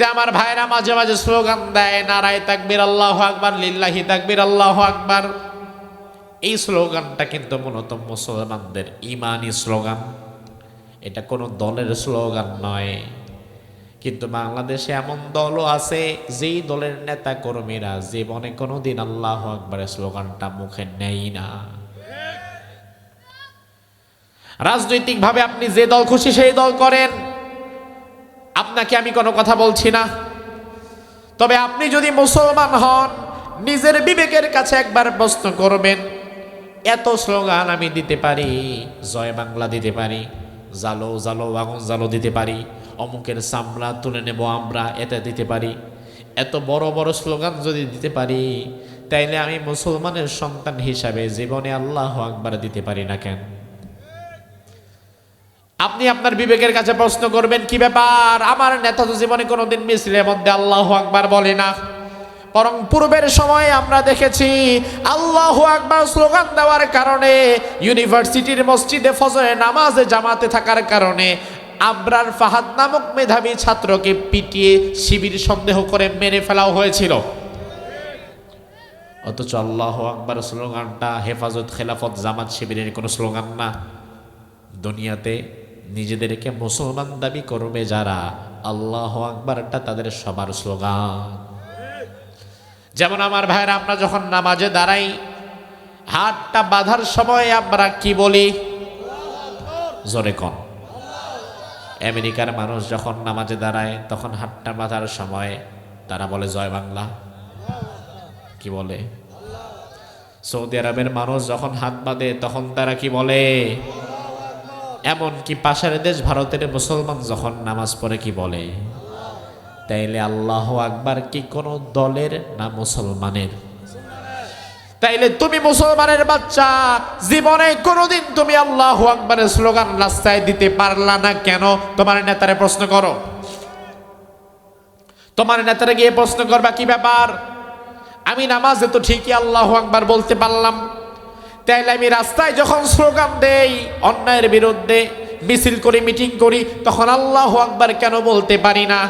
যে আমার ভাইরা মাঝে মাঝে স্লোগান দেয়, নারায়ে তাকবীর আল্লাহু আকবার, লিল্লাহি তাকবীর আল্লাহু আকবার। এই স্লোগানটা কিন্তু মূলত মুসলমানদের ঈমানি স্লোগান, এটা কোনো দলের স্লোগান নয়। কিন্তু বাংলাদেশে এমন দলও আছে যেই দলের নেতা কর্মীরা জীবনে কোনোদিন আল্লাহু আকবারের স্লোগানটা মুখে নেই না। রাজনৈতিকভাবে আপনি যে দল খুশি সেই দল করেন, আপনাকে আমি কোনো কথা বলছি না। তবে আপনি যদি মুসলমান হন, নিজের বিবেকের কাছে একবার প্রশ্ন করবেন, এত স্লোগান আমি দিতে পারি, জয় বাংলা দিতে পারি, জালো জালো আগুন জালো দিতে পারি, অমুকের চামড়া তুলে নেব আমরা এটা দিতে পারি, এত বড় বড় স্লোগান যদি দিতে পারি, তাইলে আমি মুসলমানের সন্তান হিসাবে জীবনে আল্লাহু আকবার দিতে পারি না কেন? আপনি আপনার বিবেকের কাছে প্রশ্ন করবেন, কি ব্যাপার, আমার নেতা তো জীবনে কোনোদিন মিছিলের মধ্যে আল্লাহু আকবার বলে না, বরং পূর্বের সময়ে আমরা দেখেছি আল্লাহু আকবার স্লোগান দেওয়ার কারণে ইউনিভার্সিটির মসজিদে ফজরের নামাজে জামাতে থাকার কারণে আবরার ফাহাদ নামক মেধাবী ছাত্রকে পিটিয়ে শিবির সন্দেহ করে মেরে ফেলাও হয়েছিল। অথচ আল্লাহু আকবার স্লোগানটা হেফাজত খেলাফত জামাত শিবিরের কোনো স্লোগান না। দুনিয়াতে নিজেদেরকে মুসলমান দাবি করবে যারা, আল্লাহু আকবারটা তাদের সবার স্লোগান। যেমন আমার ভাইরা, আমরা যখন নামাজে দাঁড়াই, হাতটা বাঁধার সময় আমরা কি বলি? জোরে কন। আমেরিকার মানুষ যখন নামাজে দাঁড়ায় তখন হাতটা বাঁধার সময় তারা বলে জয় বাংলা। কি বলে? সৌদি আরবের মানুষ যখন হাত বাঁধে তখন তারা কি বলে? এমনকি পাশের দেশ ভারতের মুসলমান যখন নামাজ পড়ে কি বলে? তাইলে আল্লাহু আকবার কি কোনো দলের না মুসলমানের? তাইলে তুমি মুসলমানের বাচ্চা, জীবনে কোনোদিন তুমি আল্লাহু আকবারের স্লোগান রাস্তায় দিতে পারলা না কেন? তোমার নেতারে প্রশ্ন করো, তোমার নেতারে গিয়ে প্রশ্ন করবা, কি ব্যাপার, আমি নামাজে তো ঠিকই আল্লাহু আকবার বলতে পারলাম, তাইলে আমি রাস্তায় যখন স্লোগান দেই, অন্যায়ের বিরুদ্ধে মিছিল করি, মিটিং করি, তখন আল্লাহু আকবার কেন বলতে পারি না?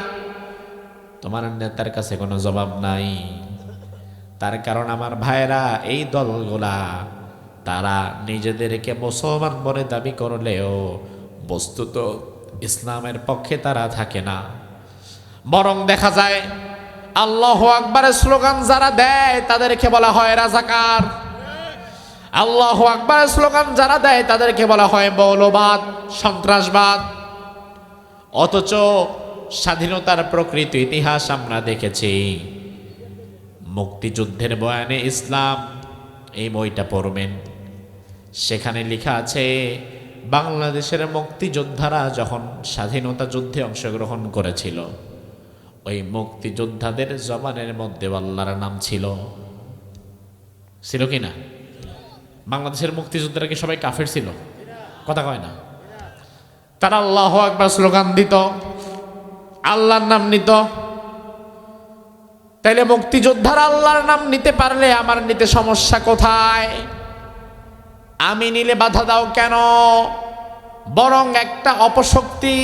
তোমার নেতার কাছে কোনো জবাব নাই। তার কারণ আমার ভাইরা, এই দলগুলা তারা নিজেদেরকে মুসলমান বলে দাবি করলেও বস্তুত ইসলামের পক্ষে তারা থাকে না। বরং দেখা যায় আল্লাহু আকবারের স্লোগান যারা দেয় তাদেরকে বলা হয় রাজাকার, আল্লাহু আকবারের স্লোগান যারা দেয় তাদেরকে বলা হয় মৌলবাদ, সন্ত্রাসবাদ। অথচ স্বাধীনতার প্রকৃত ইতিহাস আমরা দেখেছি, মুক্তিযুদ্ধের বয়ানে ইসলাম, এই বইটা পড়বেন, সেখানে লেখা আছে বাংলাদেশের মুক্তিযোদ্ধারা যখন স্বাধীনতা যুদ্ধে অংশগ্রহণ করেছিল, ওই মুক্তিযোদ্ধাদের জবানের মধ্যে আল্লাহর নাম ছিল। ছিল কি না? বাংলাদেশের মুক্তিযোদ্ধারা কি সবাই কাফের ছিল? কথা কয় না। তারা আল্লাহু আকবার স্লোগান দিত, আল্লাহর নাম নিত। তাইলে মুক্তিযোদ্ধারা আল্লাহর নাম নিতে পারলে আমার নিতে সমস্যা কোথায়? আমি নিলে বাধা দাও কেন? বরং একটা অপশক্তি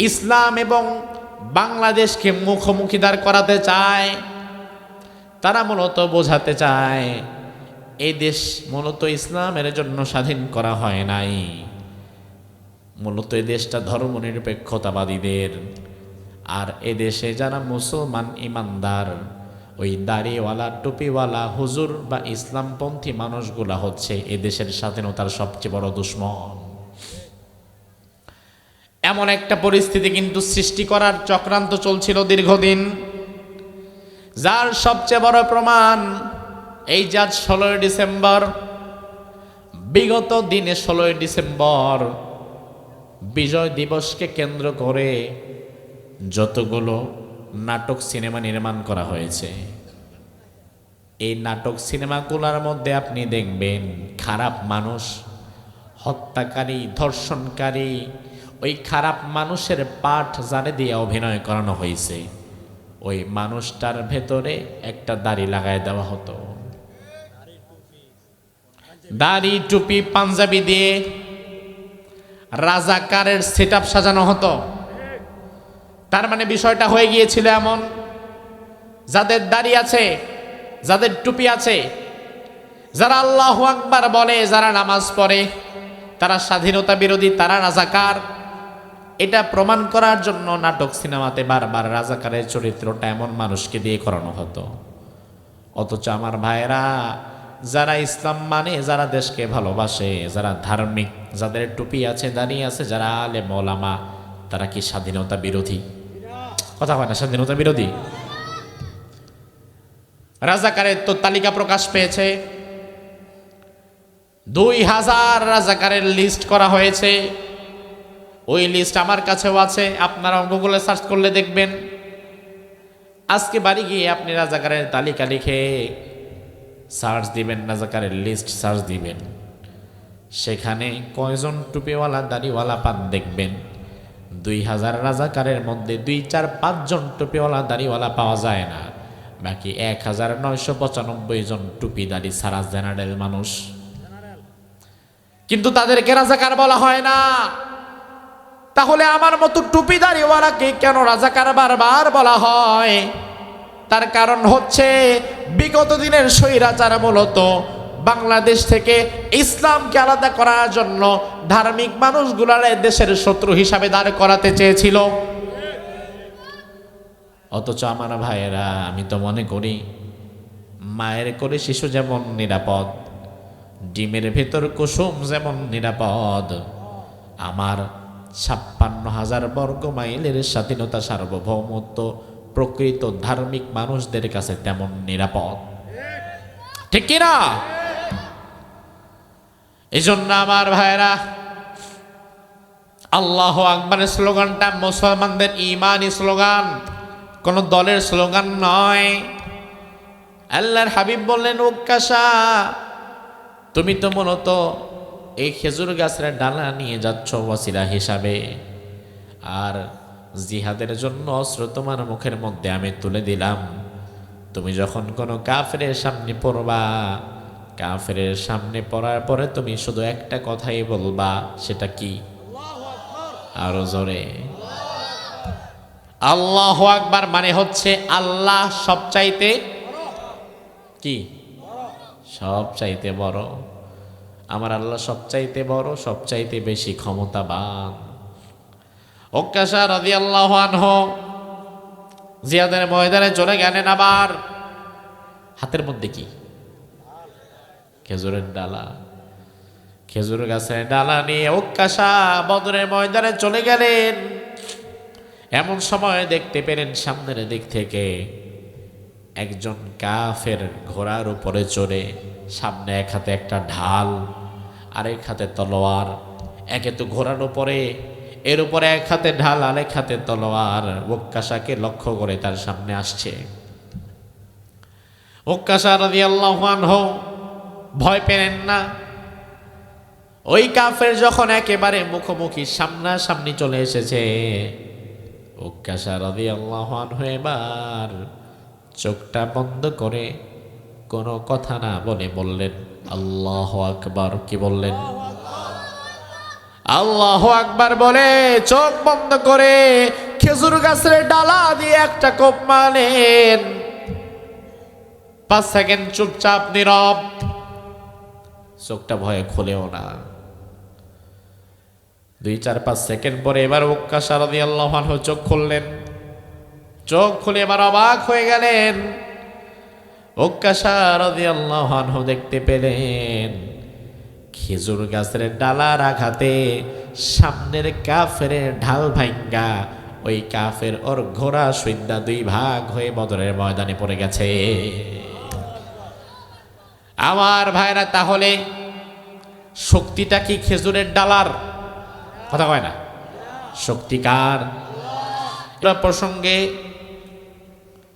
ইসলাম এবং বাংলাদেশকে মুখোমুখি দাঁড় করাতে চায়। তারা মূলত বোঝাতে চায় এই দেশ মূলত ইসলামের জন্য স্বাধীন করা হয় নাই, মূলত এই দেশটা ধর্মনিরপেক্ষতাবাদীদের। আর এদেশে যারা মুসলমান ইমানদার, ওই দাড়িওয়ালা টুপিওয়ালা হুজুর বা ইসলামপন্থী মানুষগুলা হচ্ছে এদেশের স্বাধীনতার সবচেয়ে বড় দুশ্মন। এমন একটা পরিস্থিতি কিন্তু সৃষ্টি করার চক্রান্ত চলছিল দীর্ঘদিন, যার সবচেয়ে বড় প্রমাণ এই যে আজ 16 ডিসেম্বর, বিগত দিনে 16 ডিসেম্বর বিজয় দিবসকে কেন্দ্র করে যতগুলো নাটক সিনেমা নির্মাণ করা হয়েছে, এই নাটক সিনেমাগুলোর মধ্যে আপনি দেখবেন খারাপ মানুষ, হত্যাকারী, ধর্ষণকারী, ওই খারাপ মানুষের পাঠ জানে দিয়ে অভিনয় করানো হয়েছে। ওই মানুষটার ভেতরে একটা দাড়ি লাগায় দেওয়া হতো, দাড়ি টুপি পাঞ্জাবি দিয়ে রাজাকারের সেটআপ সাজানো হতো। তার মানে বিষয়টা হয়ে গিয়েছিল এমন, যাদের দাড়ি আছে, যাদের টুপি আছে, যারা আল্লাহু আকবার বলে, যারা নামাজ পড়ে, তারা স্বাধীনতা বিরোধী, তারা রাজাকার। এটা প্রমাণ করার জন্য নাটক সিনেমাতে বারবার রাজাকারের চরিত্রটা এমন মানুষকে দিয়ে করানো হতো। অথচ আমার ভাইয়েরা, যারা ইসলাম মানে, যারা দেশকে ভালোবাসে, যারা ধার্মিক, যাদের টুপি আছে, দাঁড়িয়ে আছে, যারা আলেম ওলামা, তারা কি স্বাধীনতা বিরোধী? কথা হয় না, স্বাধীনতা বিরোধী? রাজাকারের তো তালিকা প্রকাশ পেয়েছে, 2000 রাজাকারের লিস্ট করা হয়েছে। ওই লিস্ট আমার কাছেও আছে, আপনারা গুগলে সার্চ করলে দেখবেন। আজকে বাড়ি গিয়ে আপনি রাজাকারের তালিকা লিখে সার্চ দিবেন, রাজাকারের লিস্ট সার্চ দিবেন, সেখানে কয়জন টুপিওয়ালা দাড়িওয়ালা পান দেখবেন। 2000 রাজাকারের মধ্যে 2-4-5 জন টুপিওয়ালা দাড়িওয়ালা পাওয়া যায় না, বাকি 1995 জন টুপি দাড়ি সারা জেনারেল মানুষ। কিন্তু তাদেরকে রাজাকার বলা হয় না। তাহলে আমার মতো টুপি দাড়িওয়ালাকে কেন রাজাকার বারবার বলা হয়? তার কারণ হচ্ছে, বিগত দিনের স্বৈরাচার মূলত বাংলাদেশ থেকে ইসলামকে আলাদা করার জন্য ধার্মিক মানুষগুলারে দেশের শত্রু হিসাবে দাঁড় করাতে চেয়েছিল। অথচ আমার ভাইয়েরা, আমি তো মনে করি মায়ের করে শিশু যেমন নিরাপদ, ডিমের ভেতর কুসুম যেমন নিরাপদ, আমার 56,000 বর্গ মাইলের স্বাধীনতা, সার্বভৌমত্ব প্রকৃত ধার্মিক মানুষদের কাছে তেমন নিরাপদ। ঠিক কিনা? এই জন্য আমার ভাইয়েরা, আল্লাহু আকবারের স্লোগানটা মুসলমানদের ইমানি স্লোগান, কোন দলের স্লোগান নয়। আল্লাহর হাবিব বললেন, উক্কাশা, তুমি তো মূলত এই খেজুর গাছের ডালা নিয়ে যাচ্ছ ওয়াসিলা হিসাবে, আর জিহাদের জন্য অস্ত্র তোমার মুখের মধ্যে আমি তুলে দিলাম। তুমি যখন কোনো কাফেরের সামনে পড়বা, কাফেরের সামনে পড়ার পরে তুমি শুধু একটা কথাই বলবা, সেটা কি? আরো জোরে, আল্লাহু আকবার। মানে হচ্ছে আল্লাহ সবচাইতে কি? সবচাইতে বড়। আমার আল্লাহ সবচাইতে বড়, সবচাইতে বেশি ক্ষমতাবান। উক্কাশা রাদিয়াল্লাহু আনহু জিহাদের ময়দানে চলে গেলেন, আবার হাতের মধ্যে কি? খেজুরের ডালা। খেজুর গাছের ডালা নিয়ে উক্কাশা বদরের ময়দানে চলে গেলেন। এমন সময় দেখতে পেলেন সামনের দিক থেকে একজন কাফের ঘোড়ার উপরে চড়ে, সামনে এক হাতে একটা ঢাল, আরেক হাতে তলোয়ার। একে তো ঘোড়ার উপরে, এর উপরে এক হাতে ঢাল, আরেক হাতে তলোয়ার, উক্কাশাকে লক্ষ্য করে তার সামনে আসছে। উক্কাশা রাদিয়াল্লাহু আনহু ভয় পেলেন না। ওই কাফের যখন একেবারে মুখোমুখি সামনাসামনি চলে এসেছে, উক্কাশা রাদিয়াল্লাহু আনহু এবার চোখটা বন্ধ করে কোনো কথা না বলে বললেন, আল্লাহু আকবার। কি বললেন? আল্লাহু আকবার বলে চোখ বন্ধ করে খেজুর গাছের ডালা দিয়ে একটা কোপ মারলেন। 5 সেকেন্ড চুপচাপ নীরব, চোখটা ভয়ে খুলেও না। 2-4-5 সেকেন্ড পরে এবার উক্কাশা রাদিয়াল্লাহু আনহু চোখ খুললেন। চোখ খুলে এবার অবাক হয়ে গেলেন। উক্কাশা রাদিয়াল্লাহু আনহু দেখতে পেলেন খেজুর গাছের ডালার আঘাতে সামনের কাফের ঢাল ভাঙ্গা ওই কাফের ওর ঘোড়া সুইন্দা 2 ভাগ হয়ে বদরের ময়দানে পড়ে গেছে। আমার ভাইরা, তাহলে শক্তিটা কি খেজুরের ডালার? কথা কয় না, শক্তিকার। প্রসঙ্গে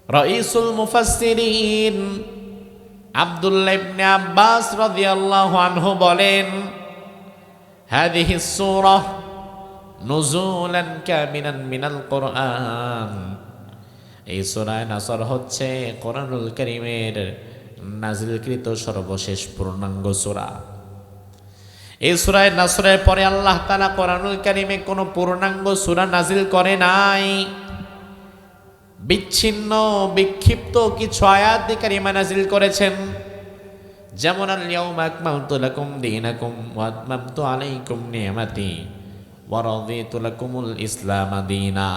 রাইসুল মুফাসসিরিন আব্দুল্লাহ ইবনে আব্বাস রাদিয়াল্লাহু আনহু বলেন, হাদিহি সূরাহ নুজুলান কামিনান মিনাল কুরআন। এই সূরা নাসর হচ্ছে কোরআনুল কারীমের নাজিলকৃত সর্বশেষ পূর্ণাঙ্গ সূরা। এই সূরা নাসরের পরে আল্লাহ তাআলা কোরআনুল কারীমে কোনো পূর্ণাঙ্গ সূরা নাজিল করে নাই। বিচ্ছিন্ন বিক্ষিপ্ত কিছু আয়াত কারিমা নাজিল করেছেন। যেমন আল-ইয়াউমা আকমালতু লাকুম দীনাকুম ওয়া আতমামতু আলাইকুম নি'মাতি ওয়া রাদিতু লাকুমুল ইসলাম দীনা।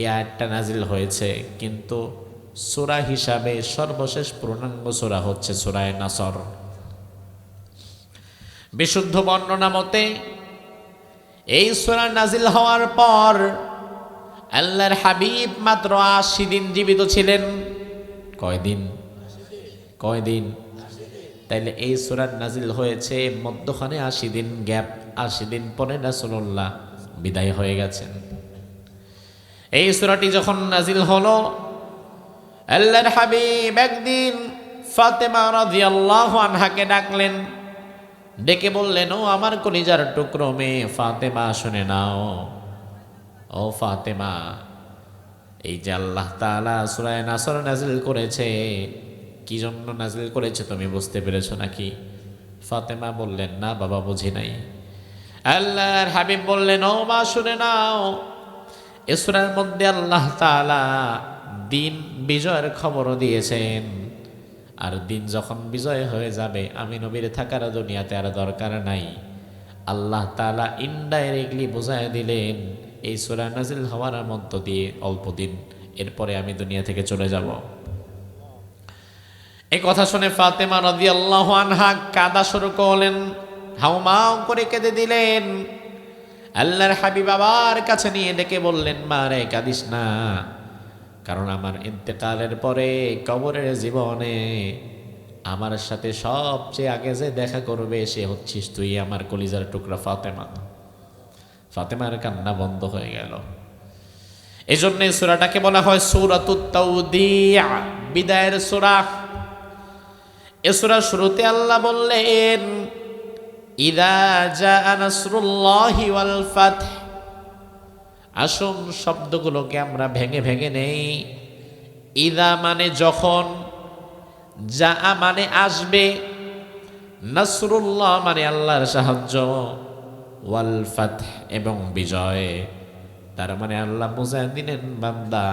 এই আয়াতটা নাজিল হয়েছে, কিন্তু সূরা হিসাবে সর্বশেষ পূর্ণাঙ্গ সূরা হচ্ছে সূরা নাসর। বিশুদ্ধ বর্ণনা মতে এই সূরা নাজিল হওয়ার পর আল্লাহর হাবিব মাত্র 80 দিন জীবিত ছিলেন। কয়দিন? তাইলে এই সূরা নাজিল হয়েছে মধ্যখানে 80 দিন গ্যাপ। 80 দিন পরে রাসূলুল্লাহ বিদায় হয়ে গেছেন। এই সূরাটি যখন নাজিল হলো, আল্লাহর হাবিব একদিন ফাতেমা রাদিয়াল্লাহু আনহাকে ডাকলেন, ডেকে বললেন, ও আমার কলিজার টুকরো মেয়ে ফাতেমা, শুনে নাও। ও ফাতেমা, এই যে আল্লাহ তাআলা সূরা নাসর নাজিল করেছে, কি জন্য নাজিল করেছে তুমি বুঝতে পেরেছো নাকি? ফাতেমা বললেন, না বাবা, বুঝি নাই। আল্লাহর হাবিব বললেন, ও মা শুনে নাও, এ সূরার মধ্যে আল্লাহ তাআলা দিন বিজয়ের খবরও দিয়েছেন। আর দিন যখন বিজয় হয়ে যাবে, আমি নবীর থাকার দুনিয়াতে আর দরকার নাই। আল্লাহ তাআলা ইনডাইরেক্টলি বুঝায় দিলেন এই সূরা নাজিল হওয়ার মধ্য দিয়ে অল্প দিন, এরপরে আমি দুনিয়া থেকে চলে যাব। এই কথা শুনে ফাতেমা রাদিয়াল্লাহু আনহা কাঁদা শুরু করলেন, হাউমাউ করে কেঁদে দিলেন। আল্লাহর হাবিব আবার কাছে নিয়ে ডেকে বললেন, মা রে, কাঁদিস না, কারণ আমার ইন্তেকালের পরে কবরের জীবনে আমার সাথে সবচেয়ে আগে যে দেখা করবে সে হচ্ছিস তুই, আমার কলিজার টুকরা ফাতেমা। ফাতেমার কান্না বন্ধ হয়ে গেল। এই জন্য সূরাটাকে বলা হয় সূরাতুত তাওদিয়া, বিদায়ের সূরা। এ সূরার শুরুতে আল্লাহ বললেন, ইযা জাআ নাসরুল্লাহি ওয়াল ফাতহ। আসুন শব্দগুলোকে আমরা ভেঙে ভেঙে নেই। ইদা মানে যখন, যা মানে আসবে, নাসরুল্লাহ মানে আল্লাহর সাহায্য, ওয়াল ফাতহ এবং বিজয়। তার মানে আল্লাহ বুঝায় দিলেন, বান্দা,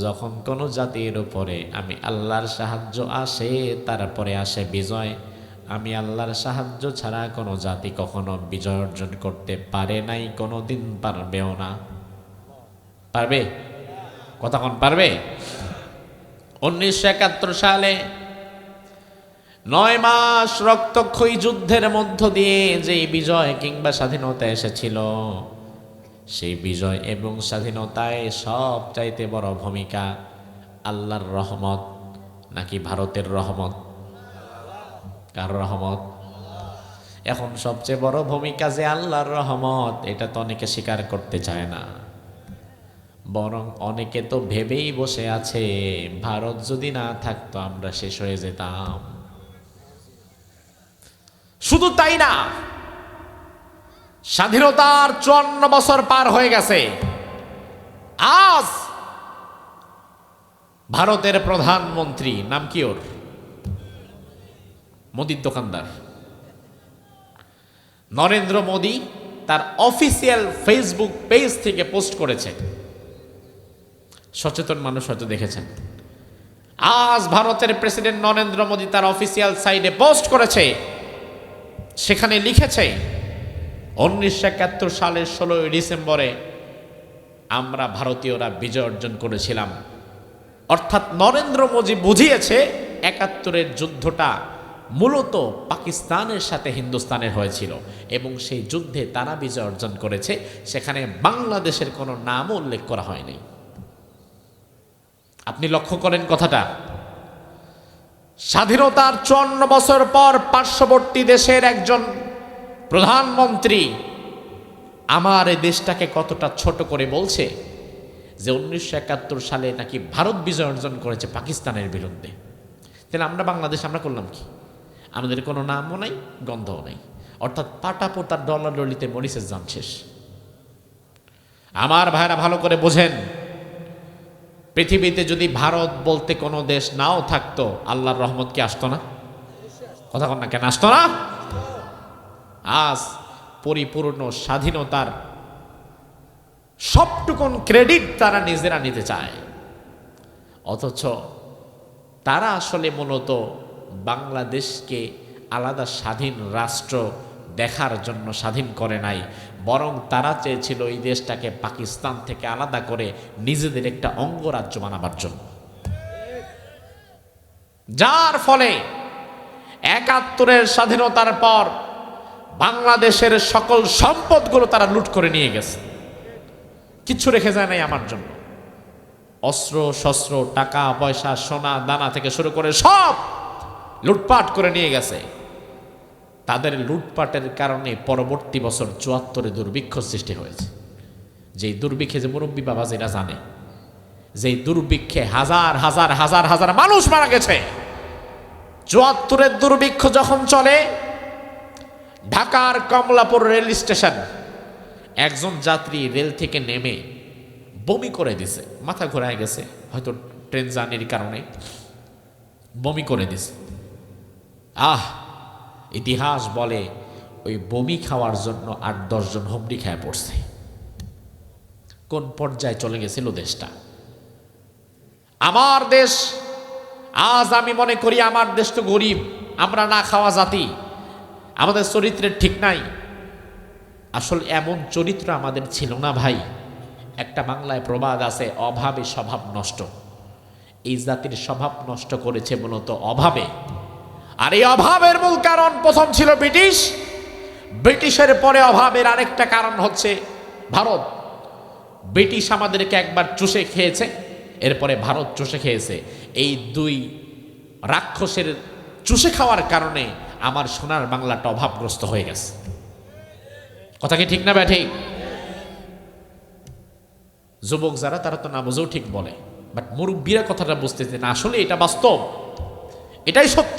যখন কোনো জাতির উপরে আমি আল্লাহর সাহায্য আসে, তারপরে আসে বিজয়। আমি আল্লাহর সাহায্য ছাড়া কোনো জাতি কখনো বিজয় অর্জন করতে পারে নাই, কোনো দিন পারবেও না। পারবে? কতক্ষণ পারবে? 1971 সালে 9 মাস রক্তক্ষয়ী যুদ্ধের মধ্য দিয়ে যে বিজয় কিংবা স্বাধীনতা এসেছিল, সেই বিজয় এবং স্বাধীনতায় সব চাইতে বড় ভূমিকা আল্লাহর রহমত নাকি ভারতের রহমত? কার রহমত? এখন সবচেয়ে বড় ভূমিকা যে আল্লাহর রহমত, এটা তো অনেকে স্বীকার করতে চায় না। বরং অনেকে তো ভেবেই বসে আছে, ভারত যদি না থাকতো আমরা শেষ হয়ে যেতাম। শুধু তাই না, স্বাধীনতার 54 বছর পার হয়ে গেছে। আজ ভারতের প্রধানমন্ত্রী, নাম কি ওর? মোদির দোকানদার নরেন্দ্র মোদি তার অফিসিয়াল ফেসবুক পেজ থেকে পোস্ট করেছে। সচেতন মানুষ হয়তো দেখেছেন। আজ ভারতের প্রেসিডেন্ট নরেন্দ্র মোদি তার অফিসিয়াল সাইটে পোস্ট করেছে, সেখানে লিখেছে, 1971 সালের 16 ডিসেম্বরে আমরা ভারতীয়রা বিজয় অর্জন করেছিলাম। অর্থাৎ নরেন্দ্র মোদি বুঝিয়েছে 71-এর যুদ্ধটা মূলত পাকিস্তানের সাথে হিন্দুস্তানের হয়েছিল এবং সেই যুদ্ধে তারা বিজয় অর্জন করেছে। সেখানে বাংলাদেশের কোনো নামও উল্লেখ করা হয়নি। আপনি লক্ষ্য করেন কথাটা। স্বাধীনতার 54 বছর পর পার্শ্ববর্তী দেশের একজন প্রধানমন্ত্রী আমার এই দেশটাকে কতটা ছোট করে বলছে যে 1971 সালে নাকি ভারত বিজয় অর্জন করেছে পাকিস্তানের বিরুদ্ধে। তাহলে আমরা বাংলাদেশ আমরা করলাম কি? আমাদের কোনো নামও নাই, গন্ধও নাই। অর্থাৎ পাটা পোতার ডলাডলিতে মরিচের জাম শেষ। আমার ভাইরা ভালো করে বোঝেন, পৃথিবীতে যদি ভারত বলতে কোনো দেশ নাও থাকতো, আল্লাহর রহমত কি আসতো না? কথা কন না কেন, আসতো না? আজ পরিপূর্ণ স্বাধীনতার সবটুকুন ক্রেডিট তারা নিজেরা নিতে চায়, অথচ তারা আসলে মূলত বাংলাদেশকে আলাদা স্বাধীন রাষ্ট্র দেখার জন্য স্বাধীন করে নাই, বরং তারা চেয়েছিল এই দেশটাকে পাকিস্তান থেকে আলাদা করে নিজেদের একটা অঙ্গরাজ্য বানাবার জন্য। যার ফলে ৭১-এর স্বাধীনতার পর বাংলাদেশের সকল সম্পদগুলো তারা লুট করে নিয়ে গেছে, কিচ্ছু রেখে যায় নাই আমার জন্য। অস্ত্র শস্ত্র, টাকা পয়সা, সোনা দানা থেকে শুরু করে সব লুটপাট করে নিয়ে গেছে। তাদের লুটপাটের কারণে পরবর্তী বছর ৭৪-এ দুর্ভিক্ষ সৃষ্টি হয়েছে। যেই দুর্ভিক্ষে, যে মুরব্বী বাবা যেটা জানে, যেই দুর্ভিক্ষে হাজার হাজার হাজার হাজার মানুষ মারা গেছে। ৭৪-এর দুর্ভিক্ষ যখন চলে, ঢাকার কমলাপুর রেল স্টেশন, একজন যাত্রী রেল থেকে নেমে বমি করে দিছে, মাথা ঘোরায় গেছে, হয়তো ট্রেন জার্নির কারণে বমি করে দিছে। ইতিহাস বলে ওই বমি খাওয়ার জন্য ৮-১০ জন হুমড়ি খায় পড়ছে। কোন পর্যায়ে চলে গেছিল দেশটা। আমার দেশ, আজ আমি মনে করি আমার দেশ তো গরিব, আমরা না খাওয়া জাতি, আমাদের চরিত্রের ঠিক নাই। আসলে এমন চরিত্র আমাদের ছিল না ভাই। একটা বাংলায় প্রবাদ আছে, অভাবে স্বভাব নষ্ট। এই জাতির স্বভাব নষ্ট করেছে মূলত অভাবে। আর এই অভাবের মূল কারণ প্রথম ছিল ব্রিটিশ, ব্রিটিশের পরে অভাবের আরেকটা কারণ হচ্ছে ভারত। ব্রিটিশ আমাদেরকে একবার চুষে খেয়েছে, এরপরে ভারত চুষে খেয়েছে। এই দুই রাক্ষসের চুষে খাওয়ার কারণে আমার সোনার বাংলাটা অভাবগ্রস্ত হয়ে গেছে। কথা কি ঠিক না ব্যাঠি? যুবক যারা, তারা তো না বুঝেও ঠিক বলে, বাট মুরব্বীরা কথাটা বুঝতেছে না। আসলে এটা বাস্তব, এটাই সত্য।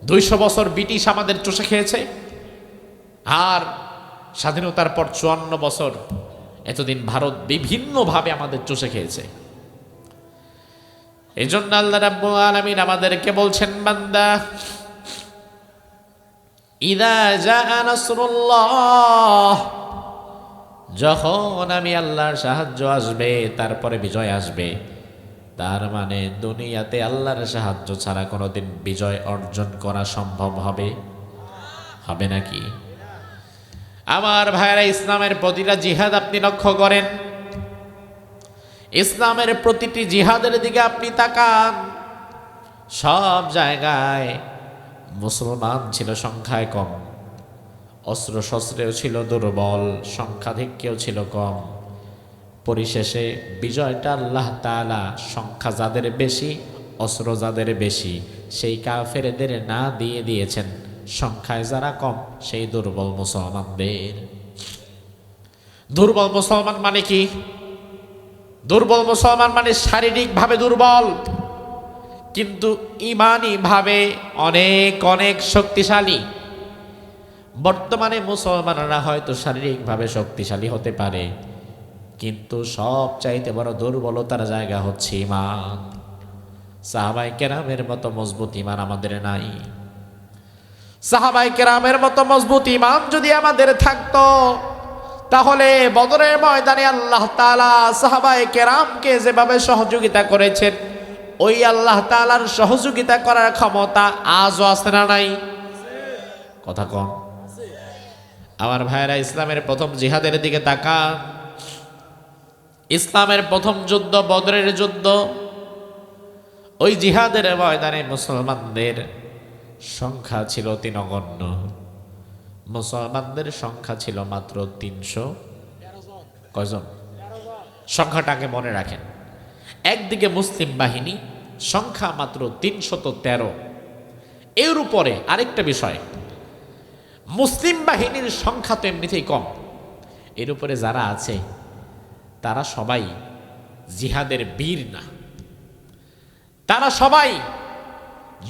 ২০০ বছর ব্রিটিশ আমাদের চষে খেয়েছে, আর স্বাধীনতার পর ৫৪ বছর এতদিন ভারত বিভিন্নভাবে আমাদের চষে খেয়েছে। এই জন্য আল্লাহ রাব্বুল আলামিন আমাদেরকে বলছেন, বান্দা, ইযা জাআ নাসরুল্লাহ, যখন আমি আল্লাহর সাহায্য আসবে, তারপরে বিজয় আসবে, তার মানে দুনিয়াতে আল্লাহর সাহায্য ছাড়া কোনোদিন বিজয় অর্জন করা সম্ভব হবে নাকি? আমার ভাইরা, ইসলামের প্রতিটা জিহাদ আপনি লক্ষ্য করেন, ইসলামের প্রতিটি জিহাদের দিকে আপনি তাকান, সব জায়গায় মুসলমান ছিল সংখ্যায় কম, অস্ত্র শস্ত্রেও ছিল দুর্বল, সংখ্যাধিক্যও ছিল কম। পরিশেষে বিজয়টা আল্লাহ তাআলা সংখ্যা যাদের বেশি, অস্ত্র যাদের বেশি, সেই কাফেরদের না দিয়ে দিয়েছেন সংখ্যায় যারা কম, সেই দুর্বল মুসলমানদের। দুর্বল মুসলমান মানে কি? দুর্বল মুসলমান মানে শারীরিকভাবে দুর্বল, কিন্তু ঈমানী ভাবে অনেক অনেক শক্তিশালী। বর্তমানে মুসলমানরা হয়তো শারীরিকভাবে শক্তিশালী হতে পারে, কিন্তু সব চাইতে বড় দুর্বলতার জায়গা হচ্ছে ঈমান। সাহাবায়ে কেরামের মতো মজবুত ঈমান আমাদের নাই। সাহাবায়ে কেরামের মতো মজবুত ঈমান যদি আমাদের থাকতো, তাহলে বদরের ময়দানে আল্লাহ তাআলা সাহাবায়ে কেরামকে যেভাবে সহযোগিতা করেছেন, ওই আল্লাহ তাআলার সহযোগিতা করার ক্ষমতা আজও আছে না নাই? কথা কম। আমার ভাইয়েরা, ইসলামের প্রথম জিহাদের দিকে তাকান। ইসলামের প্রথম যুদ্ধ বদরের যুদ্ধ। ওই জিহাদের ময়দানে মুসলমানদের সংখ্যা ছিল নগণ্য। মুসলমানদের সংখ্যা ছিল মাত্র ৩০০ কয়জন? সংখ্যাটাকে মনে রাখেন। একদিকে মুসলিম বাহিনী সংখ্যা মাত্র ৩১৩। এর উপরে আরেকটা বিষয়, মুসলিম বাহিনীর সংখ্যা তো এমনিতেই কম, এর উপরে যারা আছে তারা সবাই জিহাদের বীর না, তারা সবাই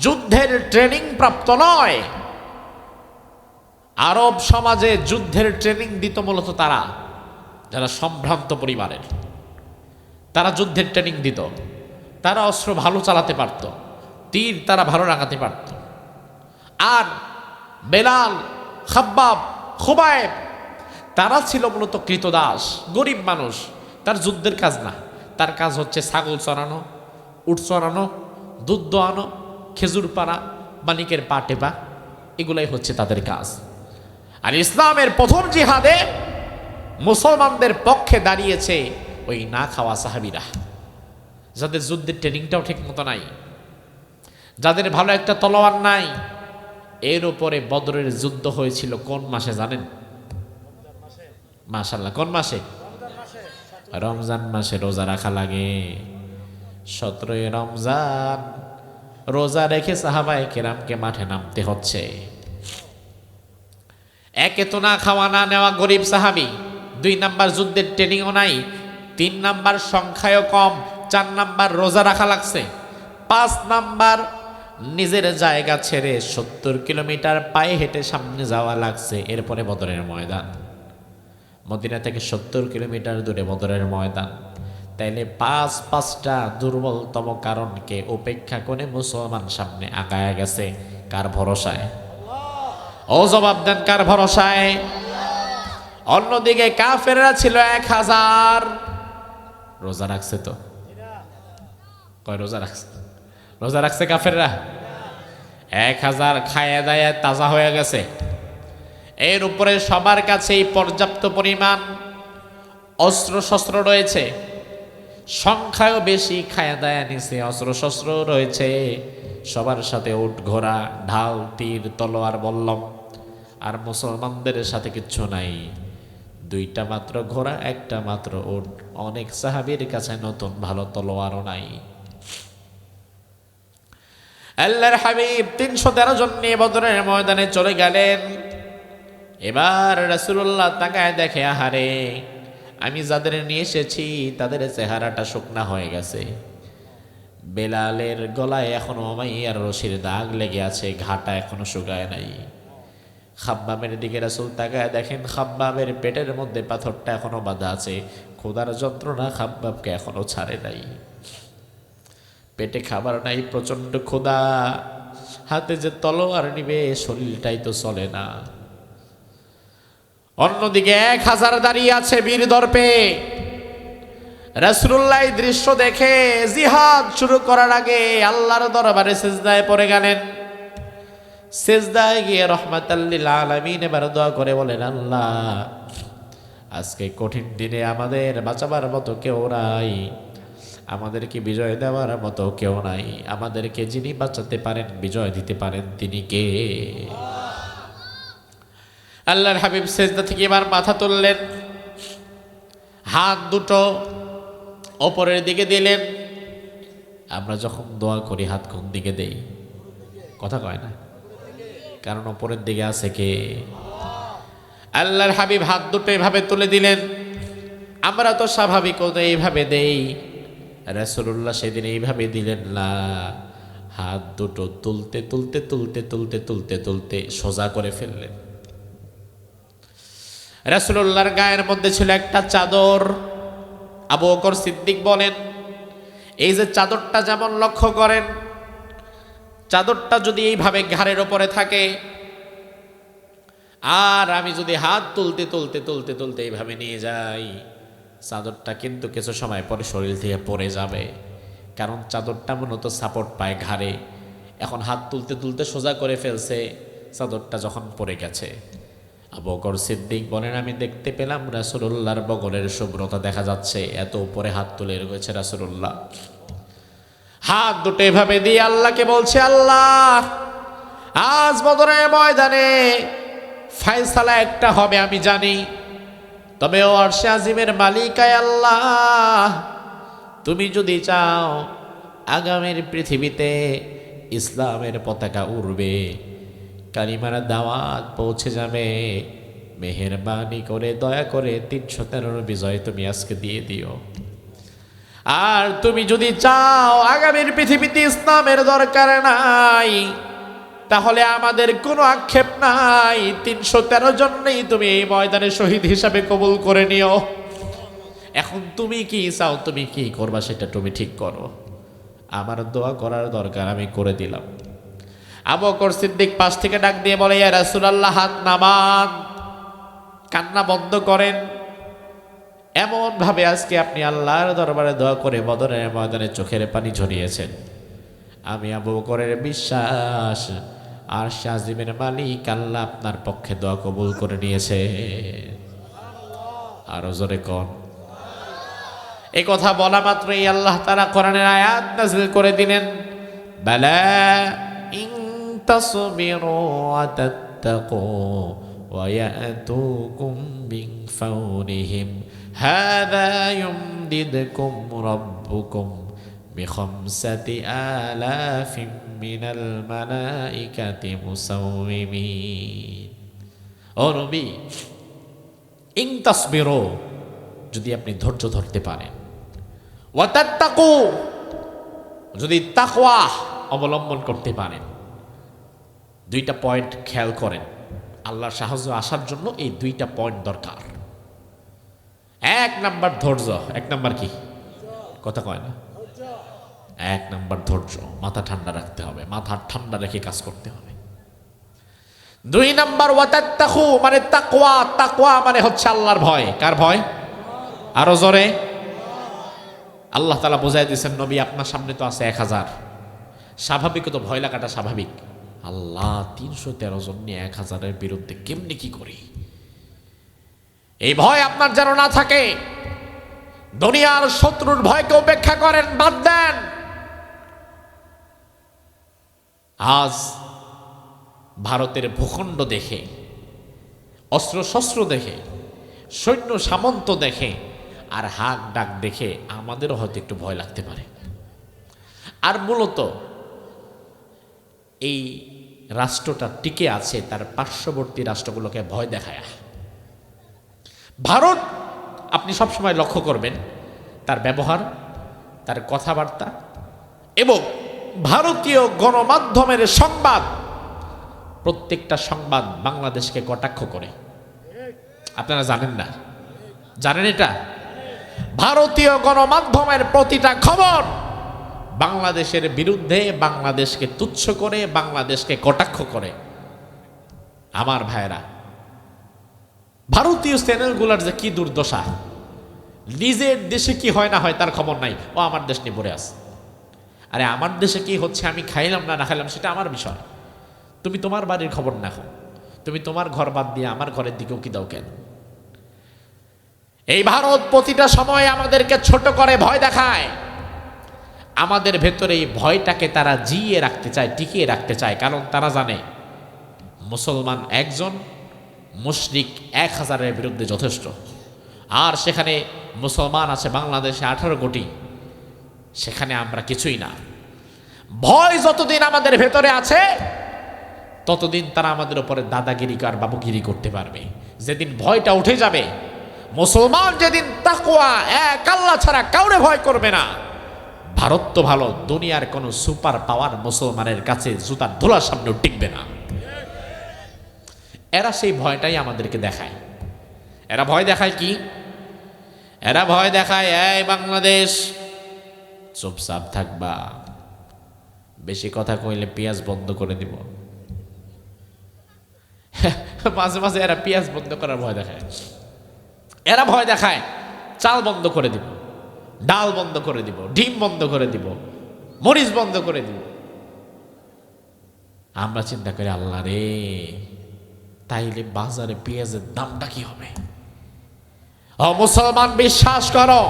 যুদ্ধের ট্রেনিং প্রাপ্ত নয়। আরব সমাজে যুদ্ধের ট্রেনিং দিত মূলত তারা যারা সম্ভ্রান্ত পরিবারের, তারা যুদ্ধের ট্রেনিং দিত, তারা অস্ত্র ভালো চালাতে পারত, তীর তারা ভালো লাগাতে পারত। আর বেলাল, খাব্বাব, খুবাইব, তারা ছিল মূলত কৃতদাস, গরিব মানুষ। তার যুদ্ধের কাজ না, তার কাজ হচ্ছে ছাগল চড়ানো, উট চড়ানো, দুধ দোয়ানো, খেজুর পাড়া, মালিকের পা টেপা, এগুলাই হচ্ছে তাদের কাজ। আর ইসলামের প্রথম জিহাদে মুসলমানদের পক্ষে দাঁড়িয়েছে ওই না খাওয়া সাহাবীরা, যাদের যুদ্ধের ট্রেনিংটাও ঠিক মতো নাই, যাদের ভালো একটা তলোয়ার নাই। এর উপরে বদরের যুদ্ধ হয়েছিল কোন মাসে জানেন? মাশাআল্লাহ, কোন মাসে? রমজান মাসে রোজা রাখা লাগে। 17 রমজান রোজা রেখে সাহাবায়ে কেরামকে মাঠে নামতে হচ্ছে। একে তো না খাওয়া না নেওয়া গরিব সাহাবী, 2 নাম্বার যুদ্ধের ট্রেনিংও নাই, 3 নাম্বার সংখ্যায়ও কম, 4 নাম্বার রোজা রাখা লাগছে, 5 নাম্বার নিজের জায়গা ছেড়ে 70 কিলোমিটার পায়ে হেঁটে সামনে যাওয়া লাগছে। এরপরে বদরের ময়দান, মদিনা থেকে 70 কিলোমিটার দূরে বদরের ময়দান। তাইলে 5টা দুর্বলতম কারণকে উপেক্ষা করে মুসলমান সামনে আগায়া গেছে। কার ভরসায়? ও জবাব দেন, কার ভরসায়? অন্যদিকে কাফেররা ছিল 1000। রোজা রাখছে তো? কয় রোজা রাখছে? রোজা রাখছে কাফেররা? 1000 খায়া দায়া তাজা হয়ে গেছে। এর উপরে সবার কাছেই পর্যাপ্ত পরিমাণ অস্ত্র শস্ত্র রয়েছে, সংখ্যাও বেশি, খায়া দায়া নিছে, অস্ত্র শস্ত্র রয়েছে সবার সাথে, উট ঘোড়া, ঢাল, তীর, তলোয়ার, বল্লম। আর মুসলমানদের সাথে কিচ্ছু নাই, 2টা মাত্র ঘোড়া, 1টা মাত্র উট। অনেক সাহাবীর কাছে নতুন ভালো তলোয়ারও নাই। আল্লাহর হাবিব 313 জন নিয়ে বদরের ময়দানে চলে গেলেন। এবার রাসূলুল্লাহ তাকায় দেখে, আহারে, আমি যাদের নিয়ে এসেছি তাদের চেহারাটা শুকনা হয়ে গেছে। বেলালের গলায় এখনো উমাইয়ার রশির দাগ লেগে আছে, ঘাটা এখনো শুকায় নাই। খাব্বাবের দিকে রাসূল তাকায় দেখেন, খাব্বাবের পেটের মধ্যে পাথরটা এখনো বাঁধা আছে। ক্ষুধার যন্ত্রণা খাব্বাবকে এখনো ছাড়ে নাই, পেটে খাবার নাই, প্রচন্ড ক্ষুধা। হাতে যে তলোয়ার নিবে শরীরটাই তো চলে না। অন্যদিকে 1000 দাঁড়িয়ে আছে বীর দর্পে। রাসূলুল্লাহ দৃশ্য দেখে জিহাদ শুরু করার আগে আল্লাহর দরবারে সিজদায় পড়ে গেলেন। সিজদায় গিয়ে রহমাতাল লিল আলামিন এবার দোয়া করে বলেন, আল্লাহ, আজকে কঠিন দিনে আমাদের বাঁচাবার মতো কেউ নাই, আমাদেরকে বিজয় দেওয়ার মতো কেউ নাই। আমাদেরকে যিনি বাঁচাতে পারেন, বিজয় দিতে পারেন, তিনি কে? আল্লাহর হাবিব সিজদা থেকে এবার মাথা তুললেন, হাত দুটো ওপরের দিকে দিলেন। আমরা যখন দোয়া করি হাত কোন দিকে দেই? কথা কয় না, কারণ ওপরের দিকে আছে কে? আল্লাহর হাবিব হাত দুটো এভাবে তুলে দিলেন। আমরা তো স্বাভাবিক এইভাবে দেই, রাসূলুল্লাহ সেদিন এইভাবে দিলেন না। হাত দুটো তুলতে তুলতে তুলতে তুলতে তুলতে তুলতে সোজা করে ফেললেন। রাসূলুল্লাহর গায়ের মধ্যে ছিল একটা চাদর। আবু বকর সিদ্দিক বলেন, এই যে চাদরটা যেমন লক্ষ্য করেন, চাদরটা যদি এইভাবে ঘাড়ের ওপরে থাকে, আর আমি যদি হাত তুলতে তুলতে তুলতে তুলতে এইভাবে নিয়ে যাই, চাদরটা কিন্তু কিছু সময় পরে শরীর থেকে পড়ে যাবে, কারণ চাদরটা মূলত সাপোর্ট পায় ঘাড়ে। এখন হাত তুলতে তুলতে সোজা করে ফেলছে, চাদরটা যখন পড়ে গেছে। আবু বকর সিদ্দিক বলেন, আমি দেখতে পেলাম রাসূলুল্লাহর বগলের শুভ্রতা দেখা যাচ্ছে, এত উপরে হাত তুলে রয়েছে রাসূলুল্লাহ। হাত দুটো এভাবে দিয়ে আল্লাহকে বলছে, আল্লাহ, আজ বদরের ময়দানে ফয়সালা একটা হবে আমি জানি, তবে ও আরশে আজিমের মালিকায় আল্লাহ, তুমি যদি চাও আগামীর পৃথিবীতে ইসলামের পতাকা উড়বে, কালিমার দাওয়াত পৌঁছে যাবে, মেহেরবানি করে দয়া করে 313 বিজয় তুমি আজকে দিয়ে দিও। আর তুমি যদি চাও আগামীর পৃথিবীতে ইসলামের দরকার নাই, তাহলে আমাদের কোনো আক্ষেপ নাই, 313 জন্যই তুমি এই ময়দানে শহীদ হিসাবে কবুল করে নিও। এখন তুমি কি চাও, তুমি কি করবা সেটা তুমি ঠিক করো, আমার দোয়া করার দরকার আমি করে দিলাম। আবু বকর সিদ্দিক পাশ থেকে ডাক দিয়ে বলে, ইয়া রাসূলুল্লাহ, হাত নামান। কান্না বন্ধ করেন। এমন ভাবে আজকে আপনি আল্লাহর দরবারে দোয়া করে বদরের ময়দানে চোখের পানি ঝরিয়েছেন। আমি আবু বকরের বিশ্বাস আর শাজিমের মালিক আল্লাহ আপনার পক্ষে দোয়া কবুল করে নিয়েছে। আরো জোরে কোন। এই কথা বলা মাত্রই আল্লাহ তাআলা কোরআনের আয়াত নাযিল করে দিলেন, বালা ইন তাসবিরু ওয়া তাত্তাকু ওয়া ইয়াতুকুম মিন ফাওরিহিম হাযা ইউমদিদকুম রাব্বুকুম বিখামসাতি আলাফিম মিনাল মালাইকাতি মুসাউমিমিন। ও নবী, ইন তাসবিরু, যদি আপনি ধৈর্য ধরতে পারেন, ওয়া তাত্তাকু, যদি তাকওয়া অবলম্বন করতে পারেন। দুইটা পয়েন্ট খেয়াল করেন, আল্লাহর সাহায্য আসার জন্য এই দুইটা পয়েন্ট দরকার। এক নাম্বার ধৈর্য। এক নাম্বার কি? কথা কয় না। এক নাম্বার ধৈর্য, মাথা ঠান্ডা রাখতে হবে, মাথা ঠান্ডা রেখে কাজ করতে হবে। দুই নাম্বার ওয়া তাত্তাকু মানে তাকওয়া। তাকওয়া মানে হচ্ছে আল্লাহর ভয়। কার ভয়? আরো জোরে। আল্লাহ তাআলা বোঝাই দিয়েছেন, নবী আপনার সামনে তো আছে 1000। স্বাভাবিক তো ভয় লাগাটা স্বাভাবিক। আল্লাহ 313 জন নিয়ে 1000-এর বিরুদ্ধে কেমনি কি করি, এই ভয় আপনার যেন না থাকে। দুনিয়ার শত্রুর ভয়কে উপেক্ষা করেন, বাদ দেন। আজ ভারতের ভূখণ্ড দেখে, অস্ত্র শস্ত্র দেখে, সৈন্য সামন্ত দেখে আর হাক ডাক দেখে আমাদেরও হয়তো একটু ভয় লাগতে পারে। আর মূলত এই রাষ্ট্রটা টিকে আছে তার পার্শ্ববর্তী রাষ্ট্রগুলোকে ভয় দেখায়। ভারত আপনি সবসময় লক্ষ্য করবেন তার ব্যবহার, তার কথাবার্তা এবং ভারতীয় গণমাধ্যমের সংবাদ, প্রত্যেকটা সংবাদ বাংলাদেশকে কটাক্ষ করে। আপনারা জানেন না? জানেন এটা? ভারতীয় গণমাধ্যমের প্রতিটা খবর বাংলাদেশের বিরুদ্ধে, বাংলাদেশকে তুচ্ছ করে, বাংলাদেশকে কটাক্ষ করে। আমার ভাইরা, ভারতীয় চ্যানেলগুলোর যে কি দুর্দশা, নিজের দেশে কি হয় না হয় তার খবর নাই, ও আমার দেশ নিয়ে পড়ে আছে। আরে আমার দেশে কি হচ্ছে আমি খাইলাম না না খাইলাম সেটা আমার বিষয়। তুমি তোমার বাড়ির খবর নাও, তুমি তোমার ঘর বাদ দিয়ে আমার ঘরের দিকেও কি দাও কেন? এই ভারত প্রতিটা সময় আমাদেরকে ছোট করে ভয় দেখায়। আমাদের ভেতরে এই ভয়টাকে তারা জিয়ে রাখতে চায়, টিকিয়ে রাখতে চায়, কারণ তারা জানে মুসলমান একজন, মুশরিক 1000-এর বিরুদ্ধে যথেষ্ট। আর সেখানে মুসলমান আছে বাংলাদেশে 18 কোটি, সেখানে আমরা কিছুই না। ভয় যতদিন আমাদের ভেতরে আছে ততদিন তারা আমাদের উপরে দাদাগিরি আর বাবুগিরি করতে পারবে। যেদিন ভয়টা উঠে যাবে, মুসলমান যেদিন তাকওয়া এক আল্লাহ ছাড়া কাউরে ভয় করবে না, ভারত তো ভালো, দুনিয়ার কোনো সুপার পাওয়ার মুসলমানের কাছে জুতার ধুলার সামনেও টিকবে না। এরা সেই ভয়টাই আমাদেরকে দেখায়। এরা ভয় দেখায় কি? এরা ভয় দেখায়, এই বাংলাদেশ চুপচাপ থাকবা, বেশি কথা কইলে পেঁয়াজ বন্ধ করে দিব। মাঝে মাঝে এরা পেঁয়াজ বন্ধ করার ভয় দেখায়। এরা ভয় দেখায় চাল বন্ধ করে দিব, ডাল বন্ধ করে দিব, ডিম বন্ধ করে দিব, মরিচ বন্ধ করে দিব। আমরা চিন্তা করি, আল্লাহ রে, তাইলে বাজারে পেঁয়াজের দামটা কি হবে? ও মুসলমান, বিশ্বাস করো,